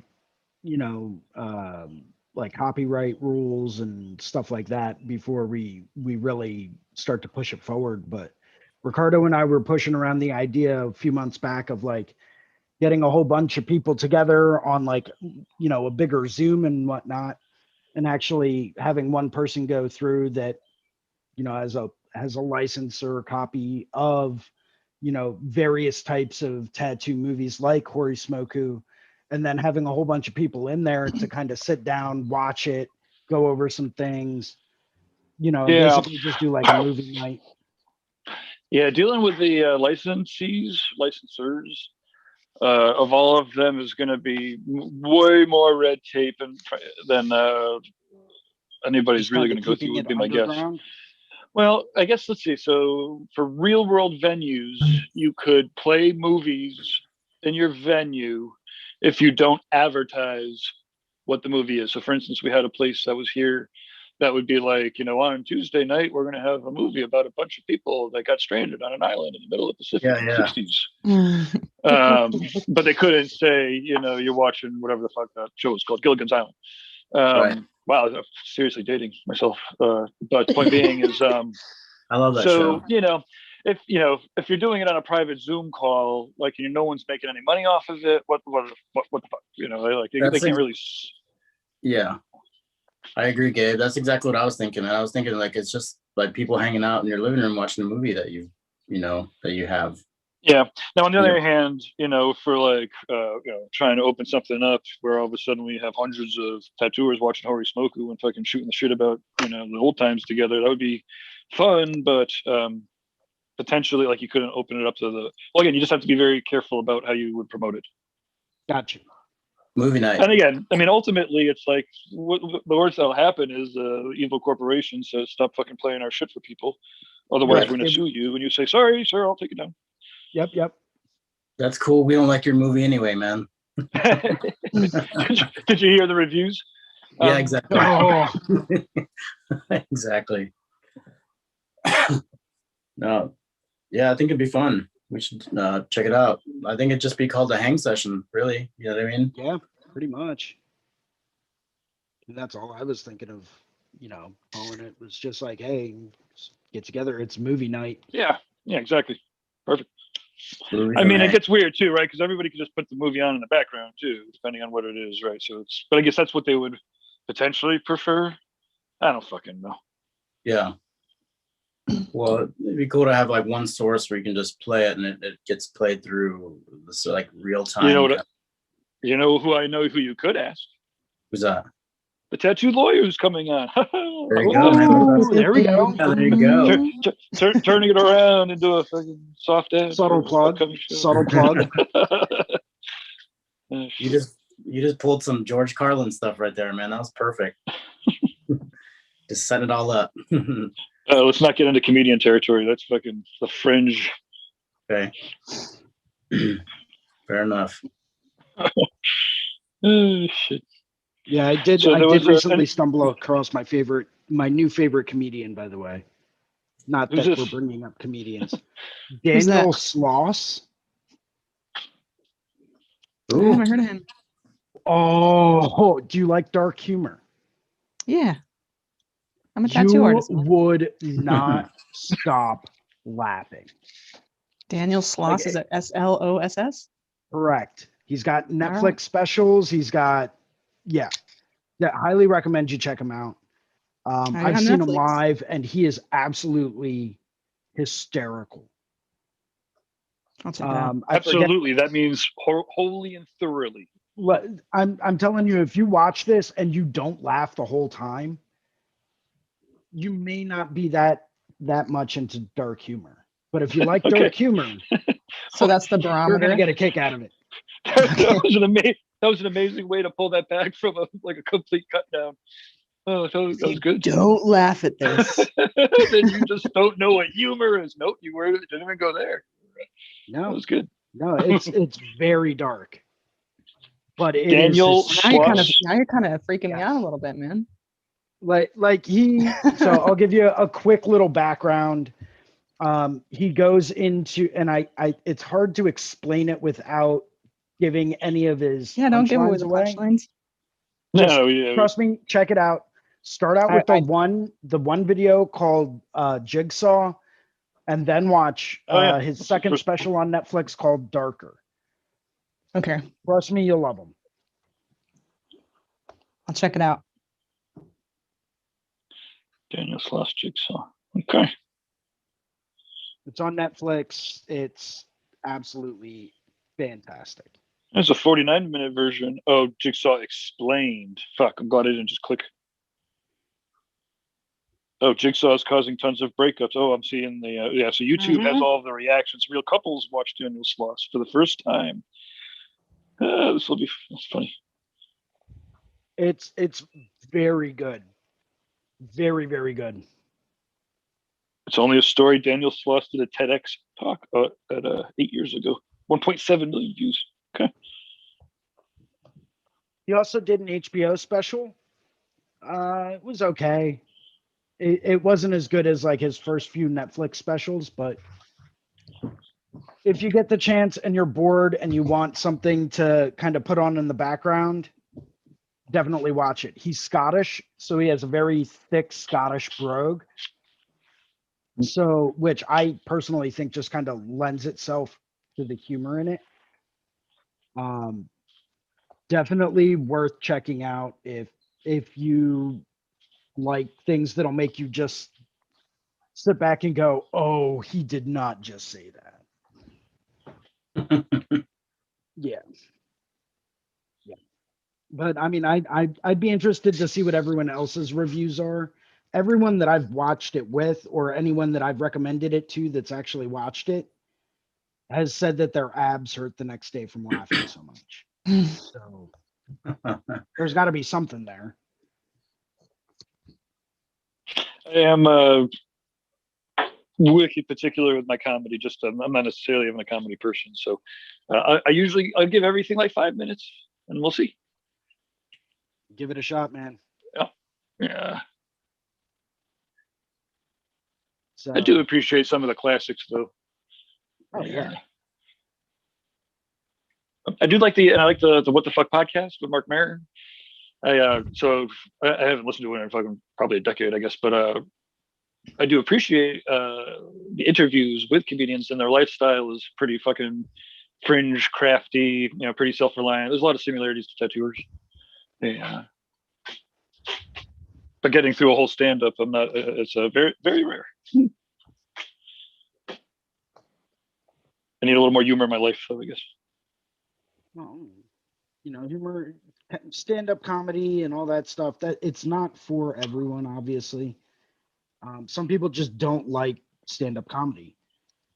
copyright rules and stuff like that before we really start to push it forward. But Ricardo and I were pushing around the idea a few months back of like getting a whole bunch of people together on like, a bigger Zoom and whatnot, and actually having one person go through that, has a license or a copy of, various types of tattoo movies like Hori Smoku, and then having a whole bunch of people in there to kind of sit down, watch it, go over some things. Yeah. basically just do like a movie night. Yeah, dealing with the licensors, of all of them is going to be way more red tape than anybody's Just really kinda going to go keeping through, would it be my guess. underground. Well, I guess let's see. So for real world venues, you could play movies in your venue if you don't advertise what the movie is. So for instance, we had a place that was here that would be like, on Tuesday night, we're going to have a movie about a bunch of people that got stranded on an island in the middle of the Pacific in the 60s. But they couldn't say, you're watching whatever the fuck that show is called, Gilligan's Island. Right. Wow, I'm seriously dating myself. But point being is, I love that so show. if you're doing it on a private Zoom call, like no one's making any money off of it, what the fuck, they can't really. Yeah, I agree, Gabe. That's exactly what I was thinking. And I was thinking like it's just like people hanging out in your living room watching a movie that you have. Yeah. Now, on the other hand, for like, trying to open something up where all of a sudden we have hundreds of tattooers watching Hori Smoku and fucking shooting the shit about, the old times together, that would be fun. But potentially, like, you couldn't open it up to well, again, you just have to be very careful about how you would promote it. Gotcha. Movie night. And again, I mean, ultimately, it's like the worst that'll happen is evil corporation says, stop fucking playing our shit for people. Otherwise, we're going to sue you. And you say, sorry, sir, I'll take it down. Yep. That's cool. We don't like your movie anyway, man. Did you hear the reviews? Yeah, exactly. Oh. Exactly. No. Yeah, I think it'd be fun. We should check it out. I think it'd just be called a hang session, really. You know what I mean? Yeah, pretty much. And that's all I was thinking of, calling it. Was just like, hey, get together. It's movie night. Yeah, exactly. Perfect. Movies I mean, and it gets weird too, right? Because everybody can just put the movie on in the background too, depending on what it is, right? So but I guess that's what they would potentially prefer. I don't fucking know. Yeah. Well, it'd be cool to have like one source where you can just play it and it gets played through this like real time. You know who I know who you could ask? Who's that? The tattoo lawyer who's coming on. There you go, man. There we go. Yeah, there you go. Turning it around into a fucking soft ad. Subtle plug. Subtle plug. You just pulled some George Carlin stuff right there, man. That was perfect. Just set it all up. Let's not get into comedian territory. That's fucking the fringe. Okay. Fair enough. Oh shit. Yeah, I did. So I there did was recently stumble across my new favorite comedian, by the way. Not Who's that this? we're bringing up comedians. Daniel Sloss. I haven't heard of him. Oh, do you like dark humor? Yeah. I'm a tattoo artist. You would not stop laughing. Daniel Sloss is at SLOSS? Correct. He's got Netflix specials. He's got, yeah, highly recommend you check him out. I've seen him live, and he is absolutely hysterical. I'll check it out. Absolutely. That means wholly and thoroughly. I'm telling you, if you watch this and you don't laugh the whole time, you may not be that much into dark humor. But if you like dark humor, so that's the barometer. You're gonna get a kick out of it. That was an amazing way to pull that back from a complete cut down. Oh, that was good. Don't laugh at this. Then you just don't know what humor is. Nope, didn't even go there. No, that was good. No, it's very dark. But it Daniel, is now you're kind of freaking me out a little bit, man. Like he. So I'll give you a quick little background. He goes into, and I it's hard to explain it without giving any of his don't give away the away. punchlines. No, yeah. Trust me, check it out. Start out with the one video called Jigsaw, and then watch his second special on Netflix called Darker. Okay. Trust me, you'll love him. I'll check it out. Daniel Sloss Jigsaw. Okay. It's on Netflix. It's absolutely fantastic. There's a 49-minute version of Jigsaw Explained. Fuck, I'm glad I didn't just click. Oh, Jigsaw is causing tons of breakups. Oh, I'm seeing the yeah. So YouTube has all of the reactions. Real couples watch Daniel Sloss for the first time. That's funny. It's very good, very very good. It's only a story Daniel Sloss did a TEDx talk 8 years ago. 1.7 million views. Okay. He also did an HBO special. It was okay. It wasn't as good as like his first few Netflix specials, but if you get the chance and you're bored and you want something to kind of put on in the background, definitely watch it. He's Scottish, so he has a very thick Scottish brogue. So, which I personally think just kind of lends itself to the humor in it. Definitely worth checking out if you like things that'll make you just sit back and go, "Oh, he did not just say that." Yeah. But I mean, I'd be interested to see what everyone else's reviews are. Everyone that I've watched it with, or anyone that I've recommended it to that's actually watched it, has said that their abs hurt the next day from laughing so much. So there's got to be something there. I am wicked particular with my comedy. Just I'm not necessarily even a comedy person, so I give everything like 5 minutes, and we'll see. Give it a shot, man. Yeah. So, I do appreciate some of the classics, though. Oh yeah. I do like the What the Fuck podcast with Mark Maron. I haven't listened to it in fucking probably a decade, I guess, but I do appreciate the interviews with comedians, and their lifestyle is pretty fucking fringe, crafty, pretty self-reliant. There's a lot of similarities to tattooers. Yeah. But getting through a whole stand-up, it's very, very rare. I need a little more humor in my life, so I guess. Well, humor, stand-up comedy and all that stuff, that it's not for everyone, obviously. Some people just don't like stand-up comedy.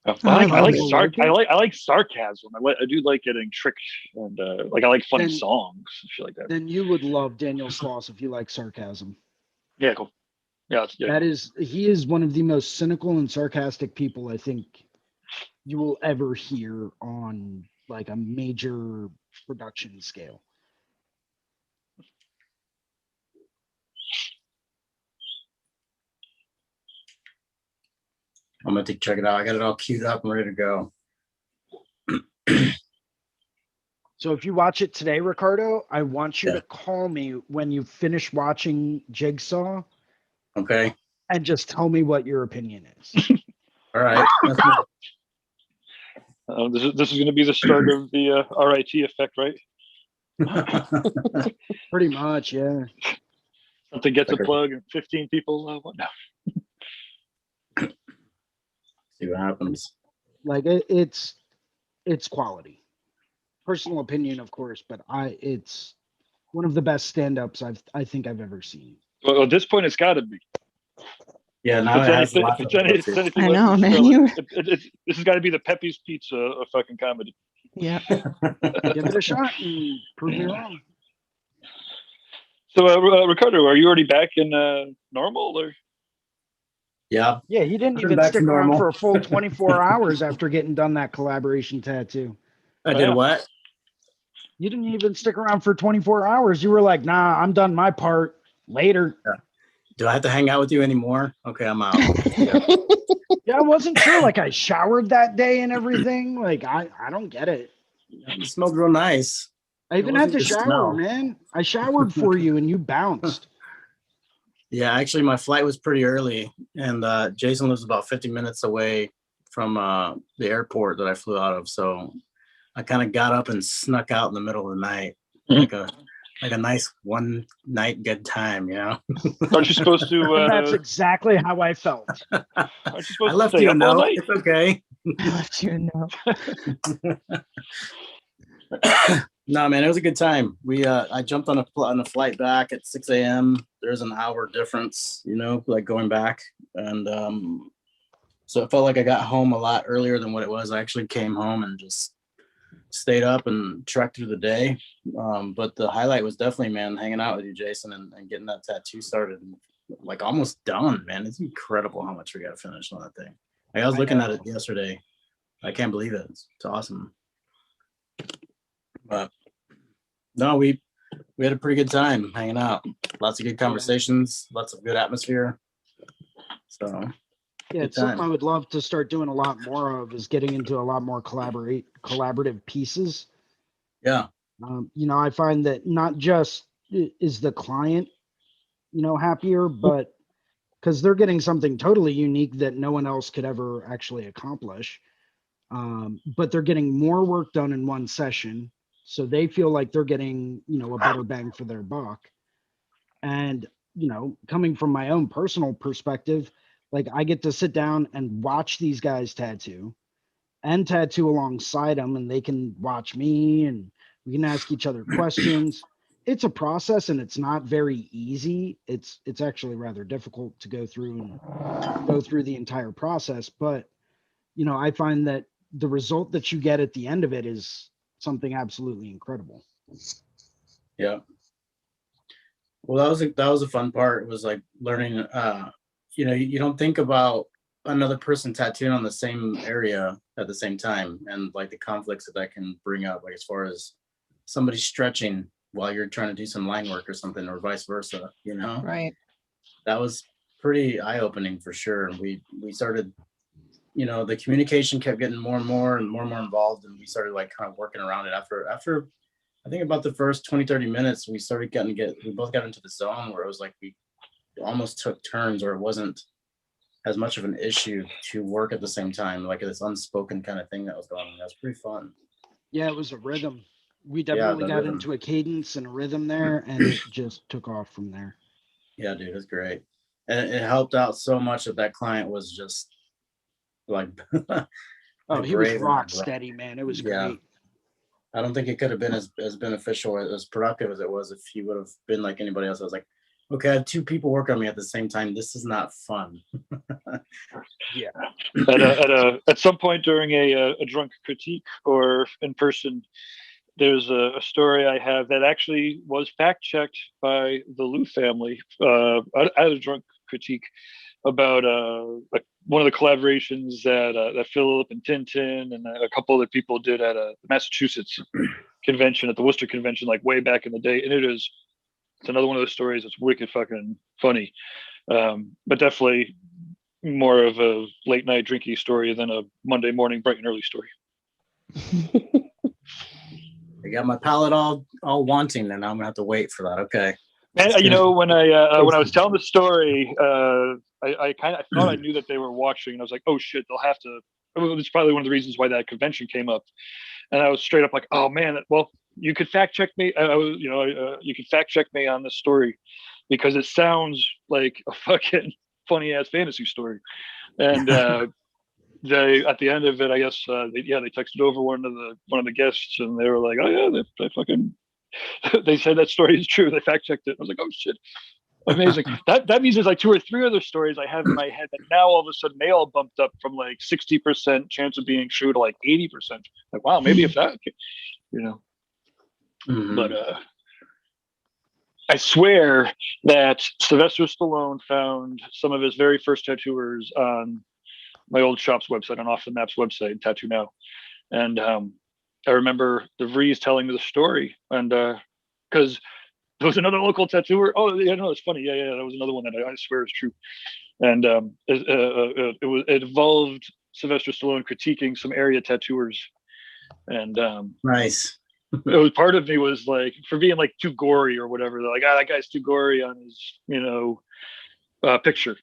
I like sarcasm. I do like getting tricked, and I like funny songs and shit like that. Then you would love Daniel Sloss if you like sarcasm. Yeah, cool. Yeah, he is one of the most cynical and sarcastic people I think you will ever hear on like a major production scale. I'm going to check it out. I got it all queued up and ready to go. So if you watch it today, Ricardo, I want you to call me when you finish watching Jigsaw. Okay. And just tell me what your opinion is. All right. This is going to be the start of the RIT effect, right? Pretty much, yeah. Something gets a plug and 15 people what now? See what happens. Like it's quality. Personal opinion, of course, but it's one of the best stand-ups I think I've ever seen. Well, at this point, it's got to be. Yeah, now it has lots of I know, man. This has got to be the Pepe's Pizza of fucking comedy. Yeah. Give it a shot and prove me wrong. So, Ricardo, are you already back in normal, or? Yeah. Yeah, he didn't even stick around for a full 24 hours after getting done that collaboration tattoo. I did what? You didn't even stick around for 24 hours. You were like, nah, I'm done my part. Later. Yeah. Do I have to hang out with you anymore? Okay, I'm out. Yeah, I wasn't sure. Like, I showered that day and everything. Like, I don't get it. You smelled real nice. I even had to shower, man. I showered for you and you bounced. Yeah, actually, my flight was pretty early. And Jason lives about 50 minutes away from the airport that I flew out of. So I kind of got up and snuck out in the middle of the night. Like a nice one night good time, Aren't you supposed to? That's exactly how I felt. Aren't you supposed I left to stay you up a all note. night? It's okay. I left you a note. No, man, it was a good time. I jumped on a flight back at 6 a.m. There's an hour difference, like going back. And so it felt like I got home a lot earlier than what it was. I actually came home and just stayed up and trekked through the day. But the highlight was definitely, man, hanging out with you, Jason, and getting that tattoo started and like almost done, man. It's incredible how much we got finished on that thing. Like, I was looking at it yesterday. I can't believe it. It's awesome. But no, we had a pretty good time hanging out. Lots of good conversations, lots of good atmosphere. So yeah, it's something I would love to start doing a lot more of, is getting into a lot more collaborative pieces. Yeah. I find that not just is the client, happier, but because they're getting something totally unique that no one else could ever actually accomplish. But they're getting more work done in one session. So they feel like they're getting, a better bang for their buck. And, coming from my own personal perspective, like I get to sit down and watch these guys tattoo alongside them, and they can watch me and we can ask each other questions. It's a process and it's not very easy. It's actually rather difficult to go through the entire process. But, I find that the result that you get at the end of it is something absolutely incredible. Yeah. Well, that was a fun part. It was like learning, you don't think about another person tattooing on the same area at the same time, and like the conflicts that can bring up, like as far as somebody stretching while you're trying to do some line work or something, or vice versa, Right. That was pretty eye-opening for sure. We started, the communication kept getting more and more involved, and we started like kind of working around it after I think about the first 20-30 minutes. We started we both got into the zone where it was like we almost took turns, or it wasn't as much of an issue to work at the same time, like this unspoken kind of thing that was going on. That was pretty fun. Yeah, it was a rhythm. We definitely got into a cadence and a rhythm there, and it just took off from there. Yeah, dude, it was great. And it helped out so much that client was just like he was rock steady, man. It was great. I don't think it could have been as beneficial, as productive as it was if he would have been like anybody else. I was like, okay, I have two people work on me at the same time. This is not fun. Yeah. At some point during a drunk critique or in person, there's a story I have that actually was fact checked by the Lou family at a drunk critique about one of the collaborations that Philip and Tintin and a couple other people did at a Massachusetts convention, at the Worcester convention, like way back in the day. And it's another one of those stories that's wicked fucking funny, but definitely more of a late night drinky story than a Monday morning bright and early story. I got my palate all wanting, and I'm gonna have to wait for that. Okay. And when I was telling the story, I thought I knew that they were watching, and I was like, oh shit, they'll have to. It's probably one of the reasons why that convention came up, and I was straight up like, oh man, well, you could fact check me. You could fact check me on this story, because it sounds like a fucking funny ass fantasy story, and they, at the end of it, I guess they texted over one of the guests, and they were like, oh yeah, they fucking. They said that story is true. They fact checked it. I was like, oh shit, amazing. that means there's like 2 or 3 other stories I have in my head that now all of a sudden they all bumped up from like 60% chance of being true to like 80%. Like, wow, maybe if that, Mm-hmm. But I swear that Sylvester Stallone found some of his very first tattooers on my old shop's website, on Off the Map's website, Tattoo Now, and I remember DeVries telling me the story, and because there was another local tattooer. Oh, yeah, no, it's funny. Yeah, that was another one that I swear is true. And it involved Sylvester Stallone critiquing some area tattooers, and nice. It was, part of me was like, for being like too gory or whatever. They're like, that guy's too gory on his picture.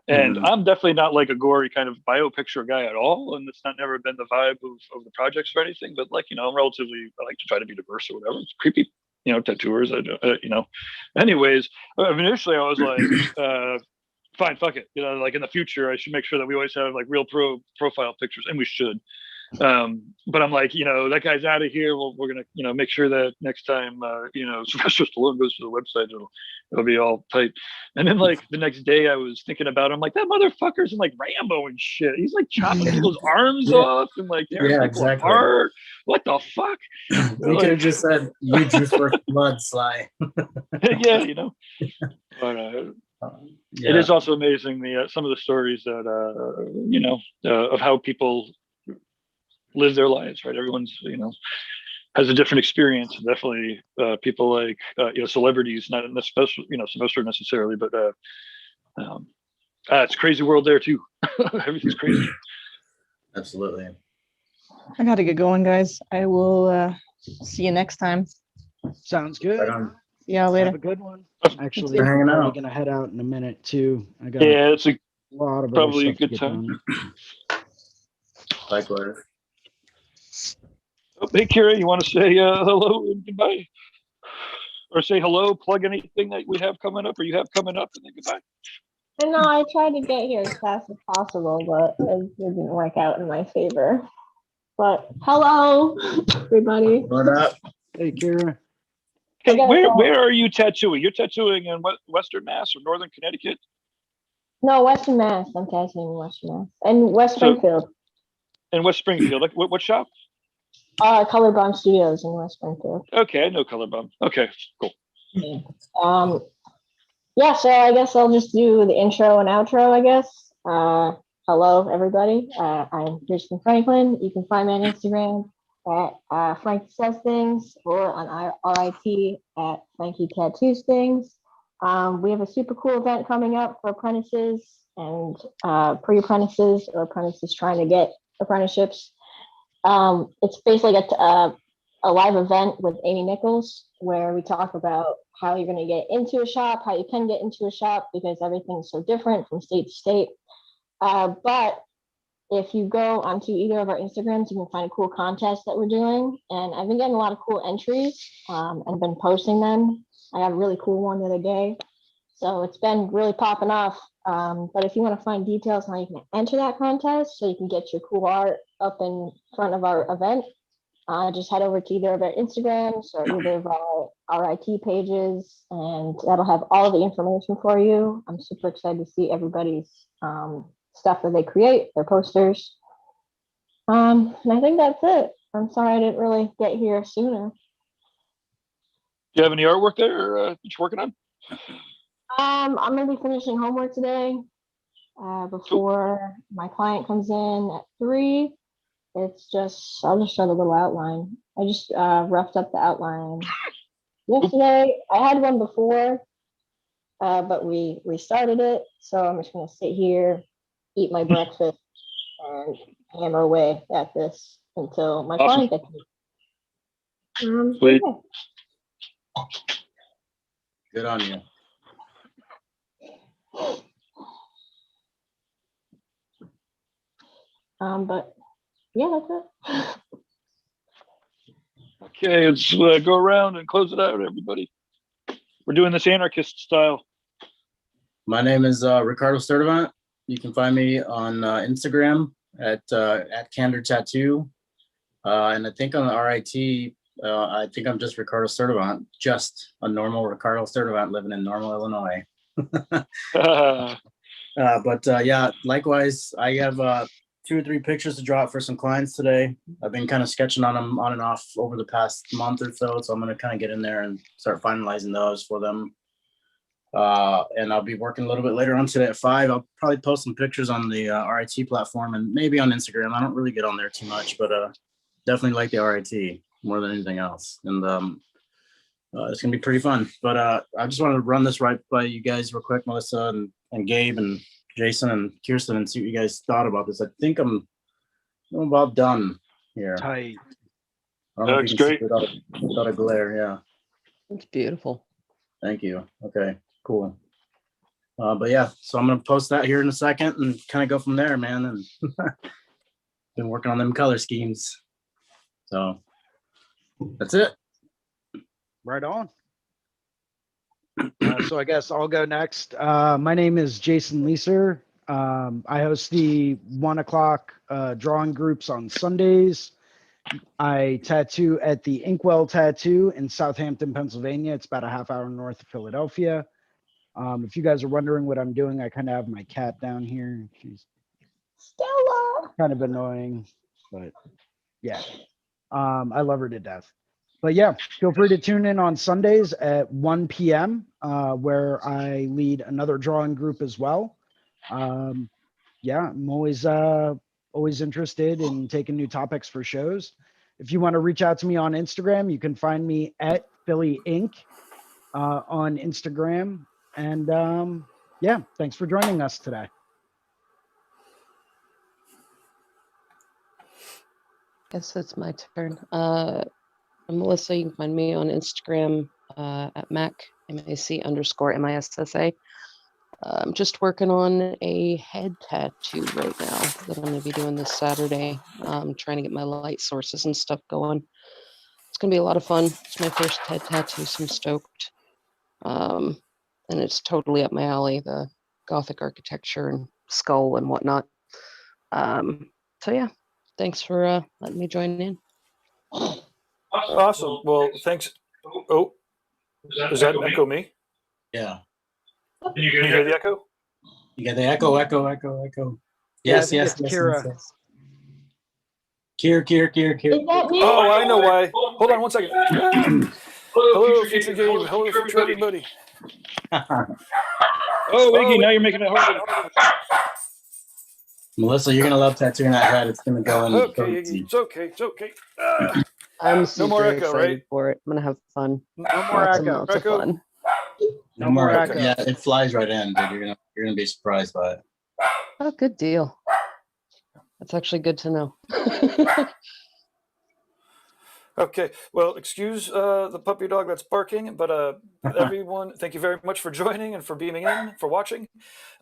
And I'm definitely not like a gory kind of bio picture guy at all. And it's never been the vibe of the projects or anything, but like, I'm relatively, I like to try to be diverse or whatever. It's creepy, tattooers, anyways. I mean, initially I was like, fine, fuck it. Like in the future, I should make sure that we always have like real profile pictures, and we should. But I'm like, that guy's out of here. Well, we're gonna, make sure that next time, Sylvester Stallone goes to the website, it'll be all tight. And then like the next day, I was thinking about, I'm like, that motherfucker's in like Rambo and shit. He's like chopping people's arms off and like tearing people apart. What the fuck? We could have just said, "You drew first blood, Sly." Yeah, But it is also amazing some of the stories that of how people live their lives, right? Everyone's has a different experience. Definitely people like celebrities, not especially Sylvester necessarily, but it's a crazy world there too. Everything's crazy. Absolutely. I gotta get going, guys. I will see you next time. Sounds good. Right on. See y'all later. Have a good one. Actually, Hanging I'm probably out. gonna head out in a minute too. I got It's a lot of probably other a stuff to good get time. done. Likewise. Oh, hey, Kira, you want to say hello and goodbye? Or say hello, plug anything that we have coming up or you have coming up, and then goodbye. I know I tried to get here as fast as possible, but it didn't work out in my favor. But hello, everybody. What up? Hey, Kira. Hey, where are you tattooing? You're tattooing in Western Mass or Northern Connecticut? No, Western Mass. I'm tattooing in Western Mass. And West Springfield. In West Springfield. Like what shop? Color Bomb Studios in West Springfield. Okay, I know Color Bomb. Okay, cool. Yeah, so I guess I'll just do the intro and outro, I guess. Hello, everybody. I'm Kirsten Franklin. You can find me on Instagram at Frankie Says Things or on RIT at Frankie Tattoos Things. We have a super cool event coming up for apprentices and pre-apprentices or apprentices trying to get apprenticeships. It's basically a live event with Amy Nichols where we talk about how you're going to get into a shop, how you can get into a shop because everything's so different from state to state. But if you go onto either of our Instagrams, you can find a cool contest that we're doing. And I've been getting a lot of cool entries and been posting them. I got a really cool one the other day. So it's been really popping off. But if you want to find details on how you can enter that contest so you can get your cool art up in front of our event, just head over to either of our Instagrams or either of our RIT pages, and that'll have all the information for you. I'm super excited to see everybody's stuff that they create, their posters. And I think that's it. I'm sorry I didn't really get here sooner. Do you have any artwork there that you're working on? I'm gonna be finishing homework today before my client comes in at 3. I'll just start a little outline. I just roughed up the outline yesterday. I had one before, but we restarted it. So I'm just gonna sit here, eat my breakfast, and hammer away at this until my client gets here. Sweet. Yeah. Good on you. But yeah, that's it. Okay, let's go around and close it out, everybody. We're doing this anarchist style. My name is Ricardo Sturdivant. You can find me on Instagram at Candor Tattoo. And I think on the RIT, I think I'm just Ricardo Sturdivant, just a normal Ricardo Sturdivant living in Normal, Illinois. But yeah, likewise, I have 2 or 3 pictures to draw up for some clients today. I've been kind of sketching on them on and off over the past month or so. So I'm going to kind of get in there and start finalizing those for them. And I'll be working a little bit later on today at 5. I'll probably post some pictures on the RIT platform and maybe on Instagram. I don't really get on there too much, but definitely like the RIT more than anything else. And it's going to be pretty fun. But I just wanted to run this right by you guys real quick, Melissa and Gabe and Jason and Kirsten, and see what you guys thought about this. I think I'm about done here. Tight. That's great. Without a glare, yeah. It's beautiful. Thank you. Okay, cool. But yeah, so I'm gonna post that here in a second and kind of go from there, man. And been working on them color schemes. So that's it. Right on. So I guess I'll go next. My name is Jason Leeser. I host the 1 o'clock drawing groups on Sundays. I tattoo at the Inkwell Tattoo in Southampton, Pennsylvania. It's about a half hour north of Philadelphia. If you guys are wondering what I'm doing, I kind of have my cat down here. She's Stella. kind of annoying, but yeah, I love her to death. But yeah, feel free to tune in on Sundays at 1 p.m. Where I lead another drawing group as well. Yeah, I'm always interested in taking new topics for shows. If you want to reach out to me on Instagram, you can find me at Philly Inc. On Instagram. And yeah, thanks for joining us today. Guess it's my turn. I'm Melissa. You can find me on Instagram at MAC_MISSA. I'm just working on a head tattoo right now that I'm going to be doing this Saturday. Trying to get my light sources and stuff going. It's going to be a lot of fun. It's my first head tattoo, so I'm stoked. And it's totally up my alley, the Gothic architecture and skull and whatnot. So yeah, thanks for letting me join in. Awesome. Well, thanks. Oh, is that echo me? Yeah. Can you hear the echo? You got the echo. Yes, Yeah, yes, it's yes, Kira. yes. Kier. Is that me? Oh, I know why. Hold on 1 second. Hello, future Gabe. Hello, future everybody. Oh, Iggy, now you're making it harder. Melissa, you're gonna love tattooing that head. It's gonna go in. Okay, Iggy. It's okay. It's okay. I'm super more echo, excited right? for it. I'm gonna have fun. No more Lots echo. and lots of fun. No more echo. echo. Yeah, it flies right in, dude. You're gonna be surprised by it. Oh, good deal. That's actually good to know. Okay, well, excuse the puppy dog that's barking, but everyone, thank you very much for joining and for beaming in, for watching.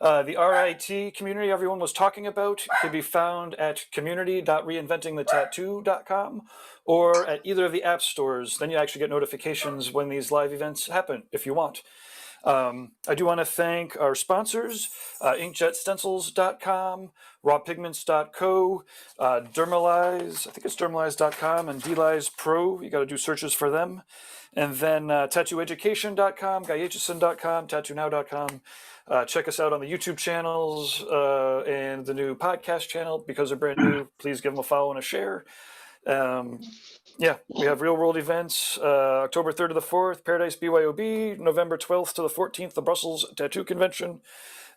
The RIT community everyone was talking about can be found at community.reinventingthetattoo.com or at either of the app stores. Then you actually get notifications when these live events happen, if you want. I do want to thank our sponsors, inkjetstencils.com, rawpigments.co, Dermalize, I think it's dermalize.com, and Delize Pro. You got to do searches for them. And then tattooeducation.com, guyachison.com, tattoonow.com. Check us out on the YouTube channels and the new podcast channel. Because they're brand new, please give them a follow and a share. Yeah, we have real world events, October 3rd to the 4th, Paradise BYOB, November 12th to the 14th, the Brussels Tattoo Convention.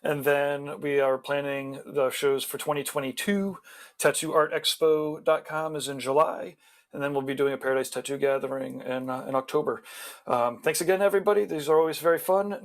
And then we are planning the shows for 2022. TattooArtExpo.com is in July. And then we'll be doing a Paradise Tattoo Gathering in October. Thanks again, everybody. These are always very fun.